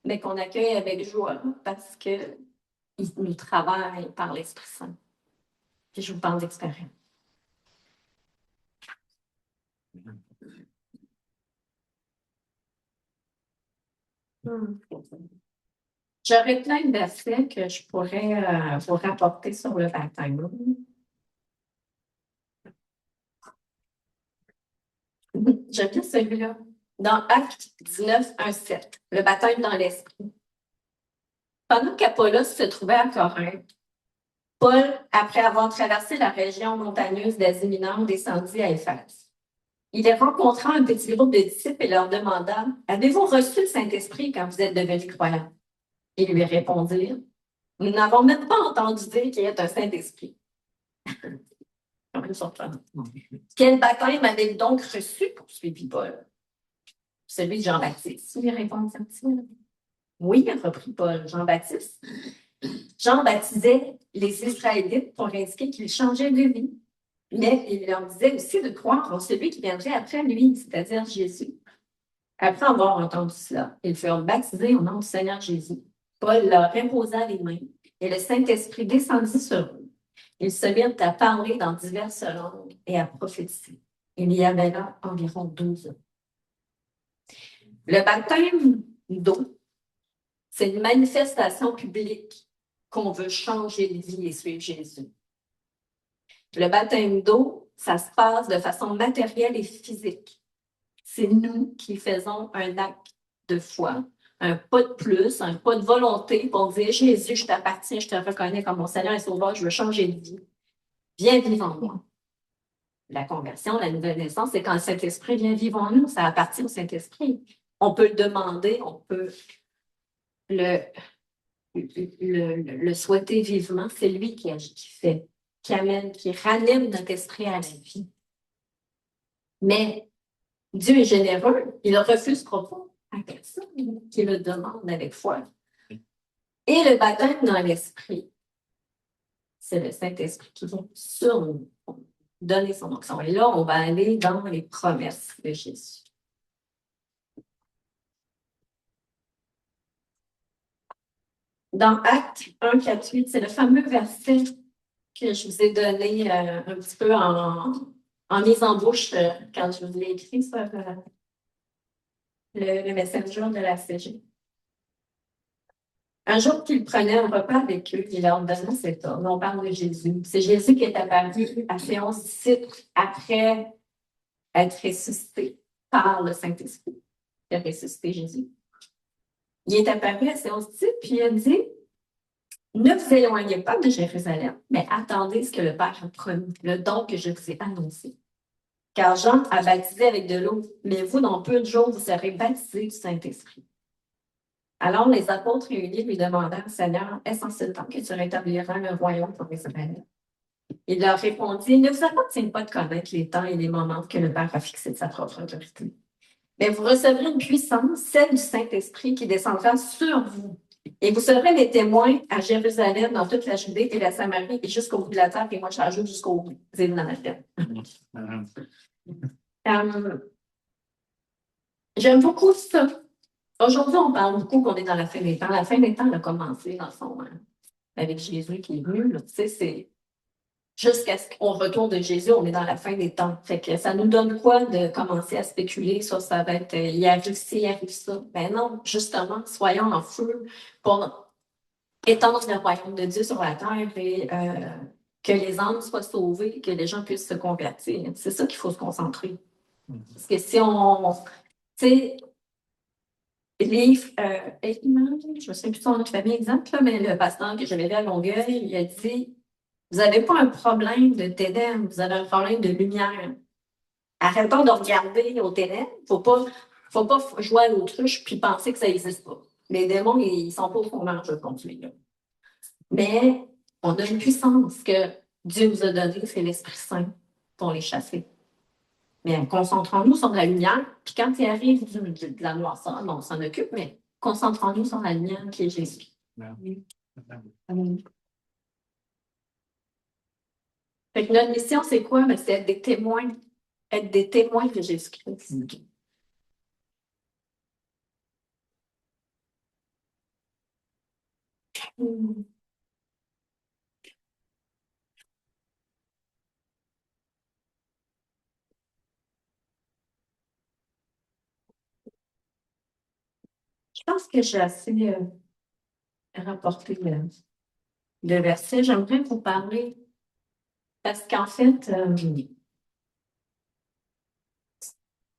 mais qu'on accueille avec joie parce qu'il nous travaille par l'Esprit Saint. Puis je vous parle d'expérience. J'aurais plein de versets que je pourrais vous rapporter sur le baptême. J'aime bien celui-là. Dans Actes 19, 1, 7, le baptême dans l'Esprit. Pendant qu'Apollos se trouvait à Corinthe, Paul, après avoir traversé la région montagneuse d'Asie mineure, descendit à Éphèse. Il y rencontra un petit groupe de disciples et leur demanda: Avez-vous reçu le Saint-Esprit quand vous êtes devenus croyants? Ils lui répondirent: Nous n'avons même pas entendu dire qu'il y ait un Saint-Esprit. Quand même surprenant. Quel baptême avez-vous donc reçu? Poursuivit Paul. Celui de Jean-Baptiste. Il lui répondit-il. Oui, reprit Paul. Jean-Baptiste. Jean baptisait les Israélites pour indiquer qu'ils changeaient de vie. Mais il leur disait aussi de croire en celui qui viendrait après lui, c'est-à-dire Jésus. Après avoir entendu cela, ils furent baptisés au nom du Seigneur Jésus. Paul leur imposa les mains et le Saint-Esprit descendit sur eux. Ils se mirent à parler dans diverses langues et à prophétiser. Il y avait là environ 12 ans. Le baptême d'eau, c'est une manifestation publique qu'on veut changer de vie et suivre Jésus. Le baptême d'eau, ça se passe de façon matérielle et physique. C'est nous qui faisons un acte de foi, un pas de plus, un pas de volonté pour dire: Jésus, je t'appartiens, je te reconnais comme mon Seigneur et Sauveur, je veux changer de vie. Viens vivre en moi. La conversion, la nouvelle naissance, c'est quand le Saint-Esprit vient vivre en nous, ça appartient au Saint-Esprit. On peut le demander, on peut le souhaiter vivement. C'est lui qui agit, qui fait, qui amène, qui ranime notre esprit à la vie. Mais Dieu est généreux, il ne refusera pas à personne qui le demande avec foi. Et le baptême dans l'esprit, c'est le Saint-Esprit qui vient sur nous, donner son onction. Et là, on va aller dans les promesses de Jésus. Dans Actes 1, 4, 8, c'est le fameux verset que je vous ai donné un petit peu en mise en bouche quand je vous l'ai écrit sur le messenger de la CG. Un jour qu'il prenait un repas avec eux, il leur donnait cet ordre. On parle de Jésus. C'est Jésus qui est apparu à ses 11 disciples après être ressuscité par le Saint-Esprit. Il a ressuscité Jésus. Il est apparu à ses 11 disciples, puis il a dit: Ne vous éloignez pas de Jérusalem, mais attendez ce que le Père a promis, le don que je vous ai annoncé. Car Jean a baptisé avec de l'eau, mais vous, dans peu de jours, vous serez baptisés du Saint-Esprit. Alors les apôtres réunis lui demandèrent: Seigneur, est-ce en ce temps que tu rétabliras le royaume pour Israël? Il leur répondit: Il ne vous appartient pas de connaître les temps et les moments que le Père a fixés de sa propre autorité. Mais vous recevrez une puissance, celle du Saint-Esprit, qui descendra sur vous. Et vous serez les témoins à Jérusalem, dans toute la Judée et la Samarie et jusqu'au bout de la terre, et moi j'ajoute jusqu'au bout des îles dans la terre. J'aime beaucoup ça. Aujourd'hui, on parle beaucoup qu'on est dans la fin des temps. La fin des temps, elle a commencé, dans le fond, avec Jésus qui est venu. Tu sais, c'est jusqu'à ce qu'on retourne de Jésus, on est dans la fin des temps. Fait que ça nous donne quoi de commencer à spéculer sur ça va être il arrive ci, il arrive ça. Ben non, justement, soyons en feu pour étendre le royaume de Dieu sur la terre et que les âmes soient sauvées, que les gens puissent se convertir. C'est ça qu'il faut se concentrer. Parce que si on... Tu sais, je me souviens plus de son nom de famille exact, mais le pasteur que j'avais vu à Longueuil, il a dit: Vous n'avez pas un problème de ténèbres, vous avez un problème de lumière. Arrêtons de regarder au ténèbres. Faut pas jouer à l'autruche puis penser que ça n'existe pas. Les démons, ils sont pas au fondement, je continue. Mais on a une puissance que Dieu nous a donnée, c'est l'Esprit Saint pour les chasser. Mais concentrons-nous sur la lumière, puis quand il arrive de la noirceur, bon, on s'en occupe, mais concentrons-nous sur la lumière qui est Jésus. Amen. Amen. Fait que notre mission, c'est quoi? Ben, c'est être des témoins de Jésus-Christ. Mm. Je pense que j'ai assez rapporté le verset. J'aimerais vous parler parce qu'en fait,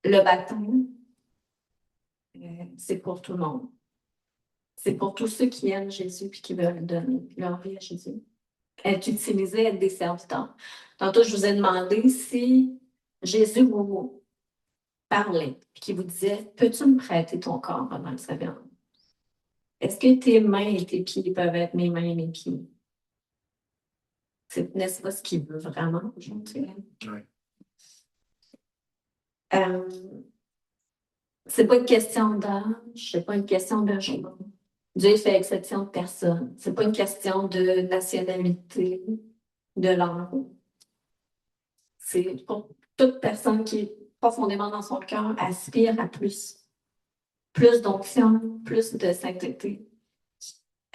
le baptême, c'est pour tout le monde. C'est pour tous ceux qui aiment Jésus et qui veulent donner leur vie à Jésus. Être utilisé, être des serviteurs. Tantôt, je vous ai demandé si Jésus vous parlait et qu'il vous disait, peux-tu me prêter ton corps pendant le sabbat? Est-ce que tes mains et tes pieds peuvent être mes mains et mes pieds? N'est-ce pas ce qu'il veut vraiment aujourd'hui? Oui. C'est pas une question d'âge, c'est pas une question de genre. Dieu fait exception de personne. C'est pas une question de nationalité, de langue. C'est pour toute personne qui est profondément dans son cœur aspire à plus. Plus d'onction, plus de sainteté.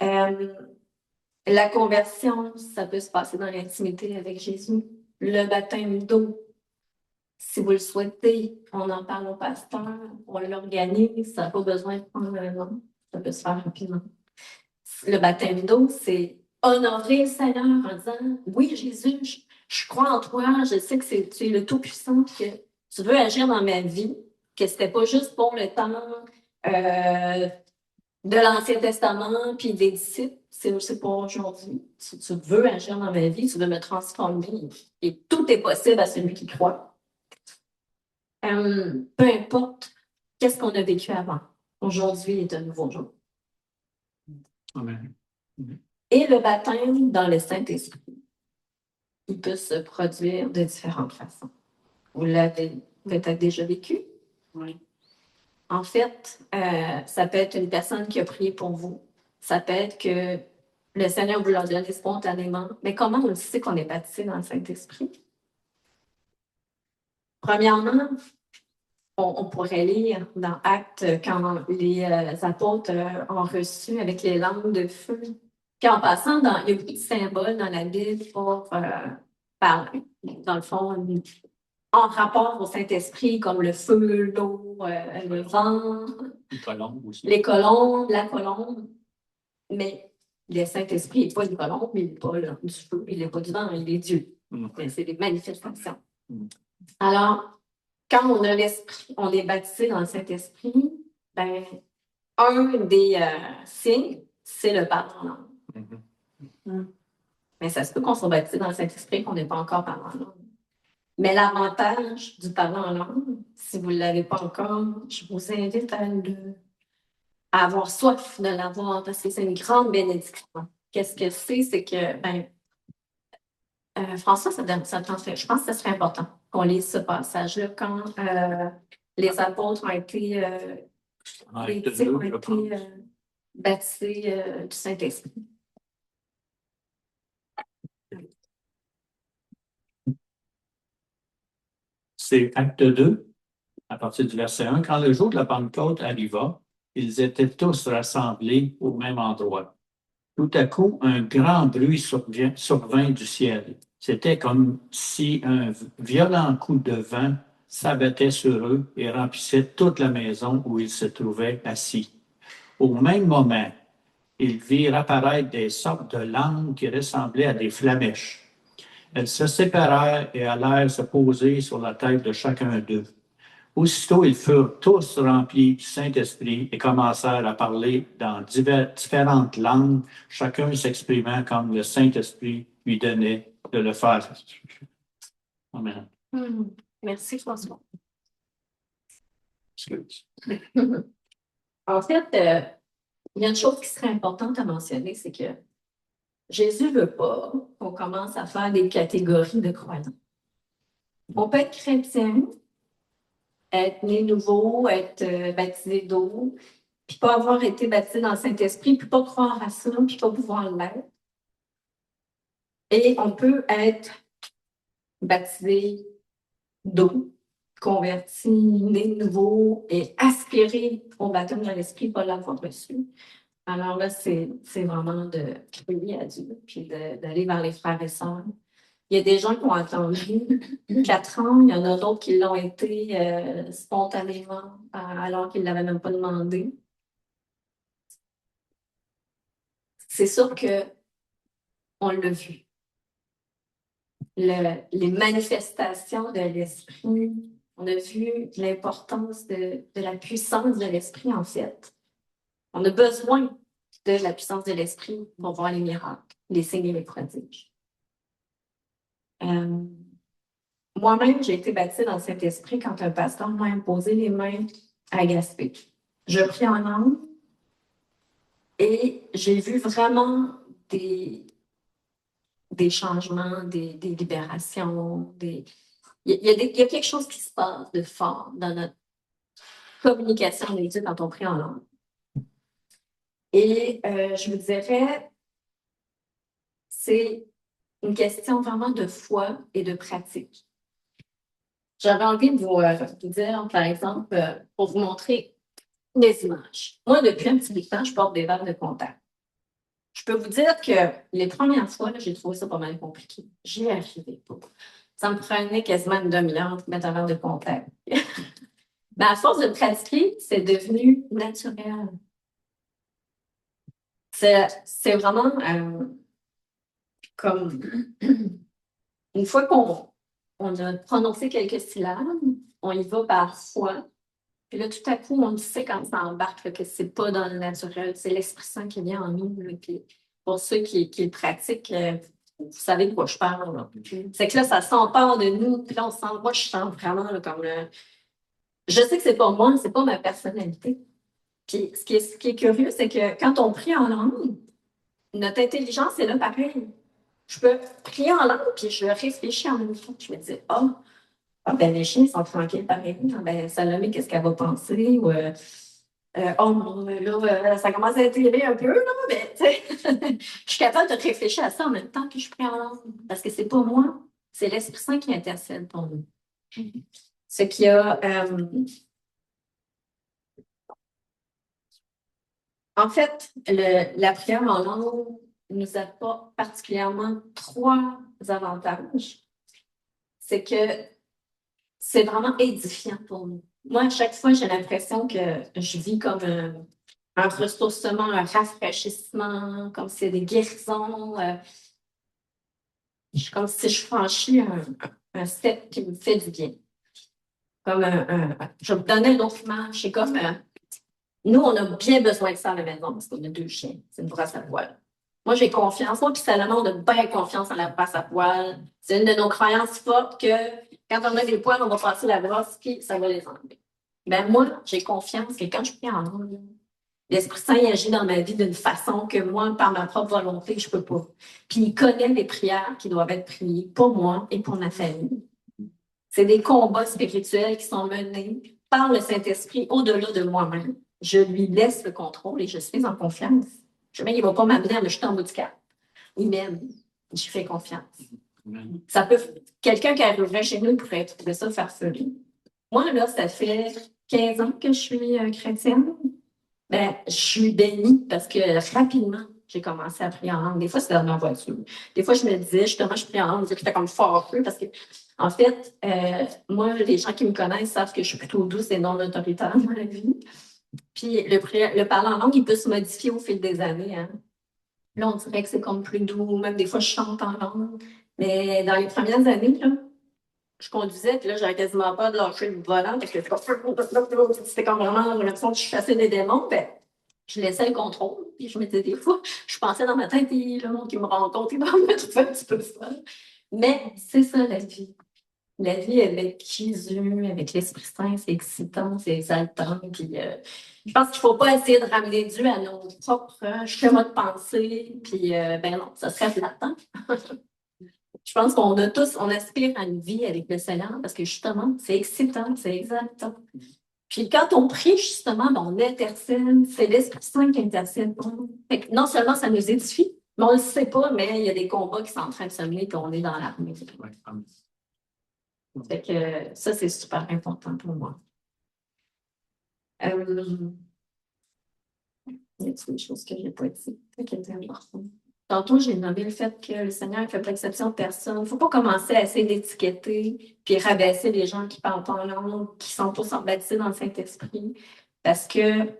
La conversion, ça peut se passer dans l'intimité avec Jésus. Le baptême d'eau, si vous le souhaitez, on en parle au pasteur, on l'organise, ça n'a pas besoin de prendre un an, ça peut se faire rapidement. Le baptême d'eau, c'est honorer le Seigneur en disant, oui Jésus, je crois en toi, je sais que tu es le Tout-Puissant, que tu veux agir dans ma vie, que c'était pas juste pour le temps de l'Ancien Testament puis des disciples, c'est aussi pour aujourd'hui. Si tu veux agir dans ma vie, tu veux me transformer, et tout est possible à celui qui croit. Peu importe qu'est-ce qu'on a vécu avant. Aujourd'hui est un nouveau jour. Amen. Et le baptême dans le Saint-Esprit, il peut se produire de différentes façons. Vous l'avez peut-être déjà vécu. Oui. En fait, ça peut être une personne qui a prié pour vous. Ça peut être que le Seigneur vous l'a donné spontanément. Mais comment on sait qu'on est baptisé dans le Saint-Esprit? Premièrement, on pourrait lire dans Actes quand les apôtres ont reçu avec les langues de feu. Puis en passant, il y a beaucoup de symboles dans la Bible pour parler, dans le fond, en rapport au Saint-Esprit, comme le feu, l'eau, le vent. Les colombes aussi. Les colombes, la colombe. Mais le Saint-Esprit n'est pas une colombe, il n'est pas du feu, il n'est pas du vent, il est Dieu. C'est des manifestations. Alors, quand on a l'Esprit, on est baptisé dans le Saint-Esprit, ben, un des signes, c'est le parler en langue. Mais ça se peut qu'on soit baptisé dans le Saint-Esprit et qu'on n'est pas encore parlé en langue. Mais l'avantage du parler en langue, si vous ne l'avez pas encore, je vous invite à avoir soif de l'avoir parce que c'est une grande bénédiction. Qu'est-ce que c'est? C'est que, François, ça t'en fait. Je pense que ce serait important qu'on lise ce passage-là quand les apôtres ont été, baptisés du Saint-Esprit. C'est Acte 2, à partir du verset 1. Quand le jour de la Pentecôte arriva, ils étaient tous rassemblés au même endroit. Tout à coup, un grand bruit survint du ciel. C'était comme si un violent coup de vent s'abattait sur eux et remplissait toute la maison où ils se trouvaient assis. Au même moment, ils virent apparaître des sortes de langues qui ressemblaient à des flamèches. Elles se séparèrent et allèrent se poser sur la tête de chacun d'eux. Aussitôt, ils furent tous remplis du Saint-Esprit et commencèrent à parler dans différentes langues, chacun s'exprimant comme le Saint-Esprit lui donnait de le faire. Amen. Merci, François. Excuse. En fait, il y a une chose qui serait importante à mentionner, c'est que Jésus ne veut pas qu'on commence à faire des catégories de croyants. On peut être chrétien, être né nouveau, être baptisé d'eau, puis pas avoir été baptisé dans le Saint-Esprit, puis pas croire à ça, puis pas pouvoir l'être. Et on peut être baptisé d'eau, converti, né nouveau et aspirer au baptême de l'Esprit, pas l'avoir reçu. Alors là, c'est vraiment de crier à Dieu, puis d'aller vers les frères et sœurs. Il y a des gens qui ont attendu 4 ans, il y en a d'autres qui l'ont été spontanément, alors qu'ils ne l'avaient même pas demandé. C'est sûr qu'on l'a vu. Les manifestations de l'esprit, on a vu l'importance de la puissance de l'esprit, en fait. On a besoin de la puissance de l'esprit pour voir les miracles, les signes et les prodiges. Moi-même, j'ai été baptisée dans le Saint-Esprit quand un pasteur m'a imposé les mains à Gaspé. Je prie en langue et j'ai vu vraiment des changements, des libérations, il y a quelque chose qui se passe de fort dans notre communication avec Dieu quand on prie en langue. Et je vous dirais, c'est une question vraiment de foi et de pratique. J'avais envie de vous dire, par exemple, pour vous montrer des images. Moi, depuis un petit bout de temps, je porte des verres de contact. Je peux vous dire que les premières fois, j'ai trouvé ça pas mal compliqué. J'y arrivais pas. Ça me prenait quasiment une demi-heure de mettre un verre de contact. Mais à force de pratiquer, c'est devenu naturel. C'est vraiment comme une fois qu'on a prononcé quelques syllabes, on y va par foi. Puis là, tout à coup, on sait quand ça embarque là, que c'est pas dans le naturel, c'est l'Esprit Saint qui vient en nous. Là, puis pour ceux qui le pratiquent, vous savez de quoi je parle. Là. C'est que là, ça s'empare de nous. Puis là, moi, je sens vraiment là, comme je sais que c'est pas moi, c'est pas ma personnalité. Puis ce qui est curieux, c'est que quand on prie en langue, notre intelligence est là pareil. Je peux prier en langue, puis je réfléchis en même temps. Je me dis, ben les chiens sont tranquilles pareil. Ben, Salomé, qu'est-ce qu'elle va penser? Ou, là, ça commence à étirer un peu, là, mais je suis capable de réfléchir à ça en même temps que je prie en langue. Parce que c'est pas moi, c'est l'Esprit Saint qui intercède pour nous. Ce qui a. En fait, la prière en langue nous apporte particulièrement 3 avantages. C'est que c'est vraiment édifiant pour nous. Moi, à chaque fois, j'ai l'impression que je vis comme un ressourcement, un rafraîchissement, comme si c'est des guérisons. Comme si je franchis un step qui me fait du bien. Comme je vais vous donner une autre image. C'est comme nous, on a bien besoin de ça à la maison parce qu'on a 2 chiens. C'est une brosse à poil. Moi, j'ai confiance. Moi, puis Salomon, on a bien confiance en la brosse à poil. C'est une de nos croyances fortes que quand on a des poils, on va passer la brosse puis ça va les enlever. Ben moi, j'ai confiance que quand je prie en langue, l'Esprit Saint agit dans ma vie d'une façon que moi, par ma propre volonté, je peux pas. Puis il connaît les prières qui doivent être priées pour moi et pour ma famille. C'est des combats spirituels qui sont menés par le Saint-Esprit au-delà de moi-même. Je lui laisse le contrôle et je suis en confiance. Je sais qu'il ne va pas m'amener à me jeter en bas du cap. Il m'aime. Je fais confiance. Ça peut. Quelqu'un qui arriverait chez nous pourrait trouver ça farfelu. Moi, là, ça fait 15 ans que je suis chrétienne. Ben, je suis bénie parce que rapidement, j'ai commencé à prier en langue. Des fois, c'est dans ma voiture. Des fois, je me disais, justement, je prie en langue, j'étais comme fort peu parce que, en fait, moi, les gens qui me connaissent savent que je suis plutôt douce et non autoritaire dans la vie. Puis, le parler en langue, il peut se modifier au fil des années. Hein. Là, on dirait que c'est comme plus doux. Même des fois, je chante en langue. Mais dans les premières années, là, je conduisais, puis là, j'avais quasiment pas de lâcher le volant parce que c'était comme vraiment l'impression que je chassais des démons. Ben, je laissais le contrôle, puis je me disais des fois, je pensais dans ma tête, le monde qui me rencontre, il va me trouver un petit peu folle. Mais c'est ça la vie. La vie avec Jésus, avec l'Esprit Saint, c'est excitant, c'est exaltant. Puis, je pense qu'il ne faut pas essayer de ramener Dieu à nos propres schémas de pensée. Puis, ben non, ça serait flattant. Je pense qu'on a tous, on aspire à une vie avec le Seigneur parce que justement, c'est excitant, c'est exaltant. Puis quand on prie, justement, ben, on intercède, c'est l'Esprit Saint qui intercède pour nous. Fait que non seulement ça nous édifie, mais on ne le sait pas, mais il y a des combats qui sont en train de se mener et on est dans l'armée. Fait que ça, c'est super important pour moi. Y a-t-il des choses que je n'ai pas dit? Qui étaient importantes? Tantôt, j'ai nommé le fait que le Seigneur ne fait pas exception de personne. Il ne faut pas commencer à essayer d'étiqueter puis rabaisser les gens qui parlent pas en langue, qui sont tous baptisés dans le Saint-Esprit. Parce que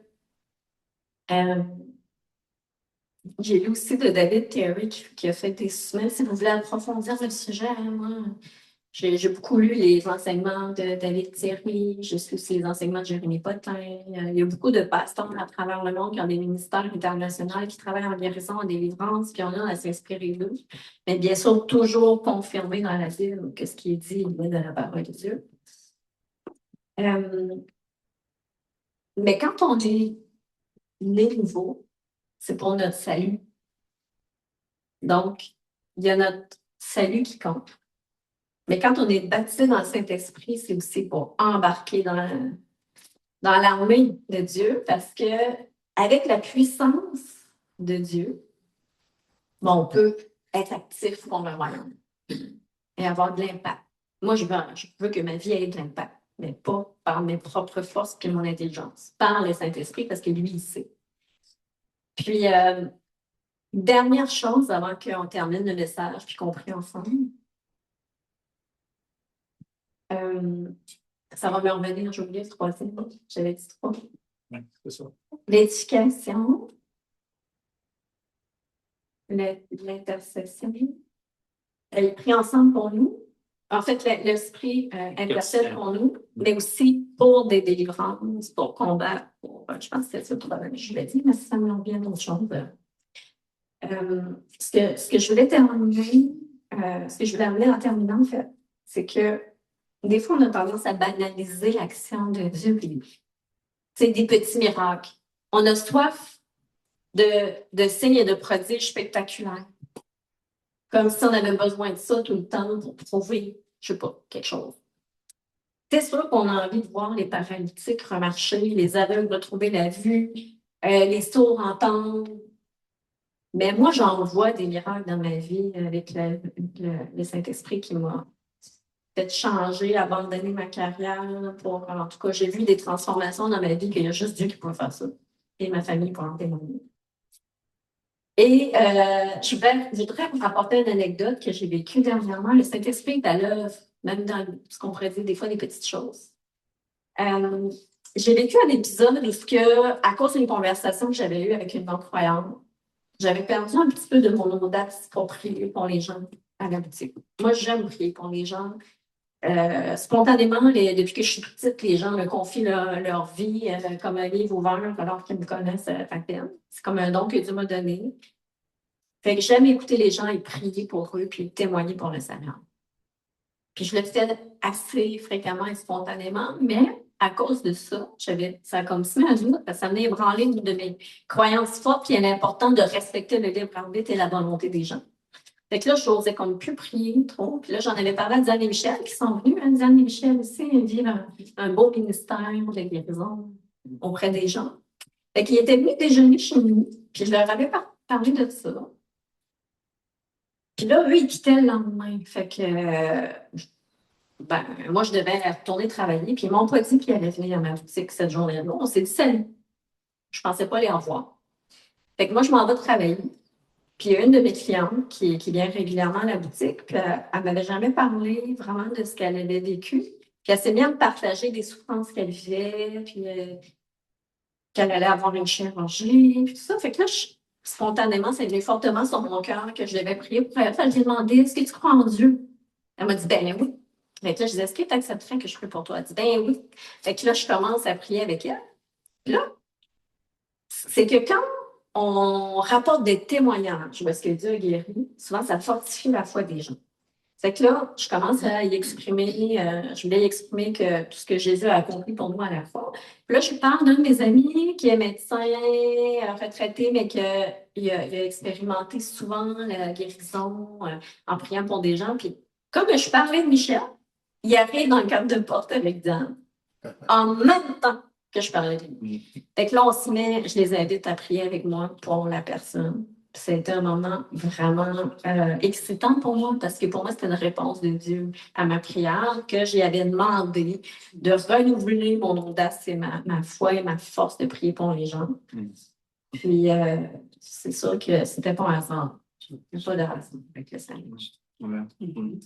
j'ai lu aussi de David Terry qui a fait des semaines. Si vous voulez approfondir le sujet, moi, j'ai beaucoup lu les enseignements de David Thierry, je suis aussi les enseignements de Jérémie Potin. Il y a beaucoup de pasteurs à travers le monde qui ont des ministères internationaux, qui travaillent en guérison, en délivrance, puis on a à s'inspirer d'eux. Mais bien sûr, toujours confirmer dans la Bible que ce qui est dit est de la parole de Dieu. Mais quand on est né nouveau, c'est pour notre salut. Donc, il y a notre salut qui compte. Mais quand on est baptisé dans le Saint-Esprit, c'est aussi pour embarquer dans l'armée de Dieu, parce que avec la puissance de Dieu, bon, on peut être actif pour le royaume et avoir de l'impact. Moi, je veux que ma vie ait de l'impact, mais pas par mes propres forces et mon intelligence, par le Saint-Esprit, parce que lui, il sait. Puis, dernière chose avant qu'on termine le message puis qu'on prie ensemble. Ça va me revenir, j'ai oublié le troisième. J'avais dit trois. Oui, c'est ça. L'éducation, l'intercession. Elle prie ensemble pour nous. En fait, l'esprit intercède pour nous, mais aussi pour des délivrances, pour combattre. Je pense que c'est ça que je l'ai dit, mais ça me revient d'autres choses. Ce que je voulais terminer, ce que je voulais amener en terminant, en fait, c'est que des fois, on a tendance à banaliser l'action de Dieu. C'est des petits miracles. On a soif de signes et de prodiges spectaculaires. Comme si on avait besoin de ça tout le temps pour prouver, je sais pas, quelque chose. C'est sûr qu'on a envie de voir les paralytiques remarcher, les aveugles retrouver la vue, les sourds entendre. Mais moi, j'en vois des miracles dans ma vie avec le Saint-Esprit qui m'a fait changer, abandonner ma carrière. En tout cas, j'ai vu des transformations dans ma vie qu'il y a juste Dieu qui peut faire ça. Et ma famille pour en témoigner. Et je voudrais vous rapporter une anecdote que j'ai vécue dernièrement. Le Saint-Esprit est à l'œuvre, même dans ce qu'on pourrait dire des fois des petites choses. J'ai vécu un épisode où, à cause d'une conversation que j'avais eue avec une non-croyante, j'avais perdu un petit peu de mon audace pour prier pour les gens à la boutique. Moi, j'aime prier pour les gens. Spontanément, depuis que je suis petite, les gens me confient leur vie comme un livre ouvert alors qu'ils me connaissent à peine. C'est comme un don que Dieu m'a donné. Fait que j'aime écouter les gens et prier pour eux puis témoigner pour le Seigneur. Puis je le fais assez fréquemment et spontanément, mais à cause de ça, ça a comme si un doute, parce que ça venait ébranler une de mes croyances fortes, puis il est important de respecter le libre arbitre et la volonté des gens. Fait que là, je n'osais comme plus prier trop. Puis là, j'en avais parlé à Diane et Michel qui sont venus. Diane et Michel aussi, ils vivent un beau ministère de guérison auprès des gens. Fait qu'ils étaient venus déjeuner chez nous. Puis je leur avais parlé de ça. Puis là, eux, ils quittaient le lendemain. Fait que, moi, je devais retourner travailler. Puis ils m'ont pas dit qu'ils allaient venir à ma boutique cette journée-là. On s'est dit salut. Je pensais pas les revoir. Fait que moi, je m'en vais travailler. Puis il y a une de mes clientes qui vient régulièrement à la boutique, puis elle m'avait jamais parlé vraiment de ce qu'elle avait vécu. Puis elle s'est mise à me partager des souffrances qu'elle vivait, puis qu'elle allait avoir une chirurgie, puis tout ça. Fait que là, spontanément, ça venait fortement sur mon cœur que je devais prier pour elle. Fait que j'ai demandé, est-ce que tu crois en Dieu? Elle m'a dit, ben oui. Fait que là, je disais, est-ce que tu accepterais que je prie pour toi? Elle dit, ben oui. Fait que là, je commence à prier avec elle. Puis là, c'est que quand on rapporte des témoignages où est-ce que Dieu a guéri, souvent ça fortifie la foi des gens. C'est que là, je commence à y exprimer, je voulais y exprimer que tout ce que Jésus a accompli pour nous à la fois. Puis là, je parle d'un de mes amis qui est médecin retraité, mais il a expérimenté souvent la guérison en priant pour des gens. Puis comme je parlais de Michel, il arrive dans le cadre de porte avec Dan, en même temps que je parlais de lui. Fait que là, on s'y met, je les invite à prier avec moi pour la personne. C'était un moment vraiment excitant pour moi parce que pour moi, c'était une réponse de Dieu à ma prière que j'y avais demandé de renouveler mon audace et ma foi et ma force de prier pour les gens. Puis, c'est sûr que c'était pas un hasard. Pas de hasard avec le Seigneur.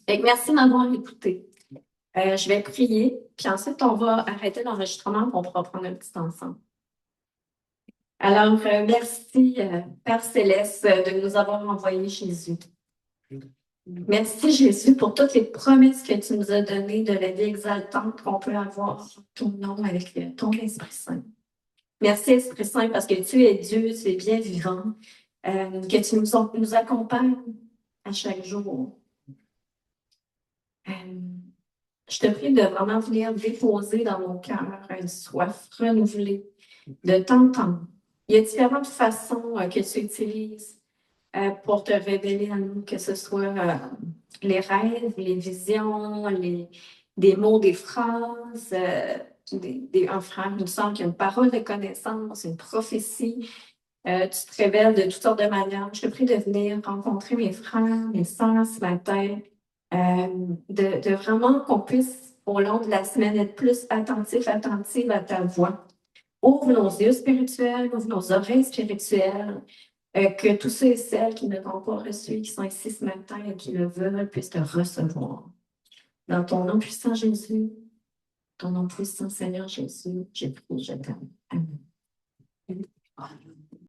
Fait que merci de m'avoir écouté. Je vais prier, puis ensuite, on va arrêter l'enregistrement pour on pourra prendre un petit ensemble. Alors, merci, Père Céleste, de nous avoir envoyé Jésus. Merci, Jésus, pour toutes les promesses que tu nous as données de la vie exaltante qu'on peut avoir en ton nom avec ton Esprit Saint. Merci, Esprit Saint, parce que tu es Dieu, tu es bien vivant, que tu nous accompagnes à chaque jour. Je te prie de vraiment venir déposer dans mon cœur une soif renouvelée de t'entendre. Il y a différentes façons que tu utilises pour te révéler à nous, que ce soit les rêves, les visions, des mots, des phrases, un frère, une sœur qui a une parole de connaissance, une prophétie. Tu te révèles de toutes sortes de manières. Je te prie de venir rencontrer mes frères, mes sœurs ce matin, de vraiment qu'on puisse, au long de la semaine, être plus attentif, attentive à ta voix. Ouvre nos yeux spirituels, ouvre nos oreilles spirituelles, que tous ceux et celles qui ne t'ont pas reçu, qui sont ici ce matin et qui le veulent, puissent te recevoir. Dans ton nom puissant, Jésus, ton nom puissant, Seigneur Jésus, j'ai prié, je t'aime. Amen.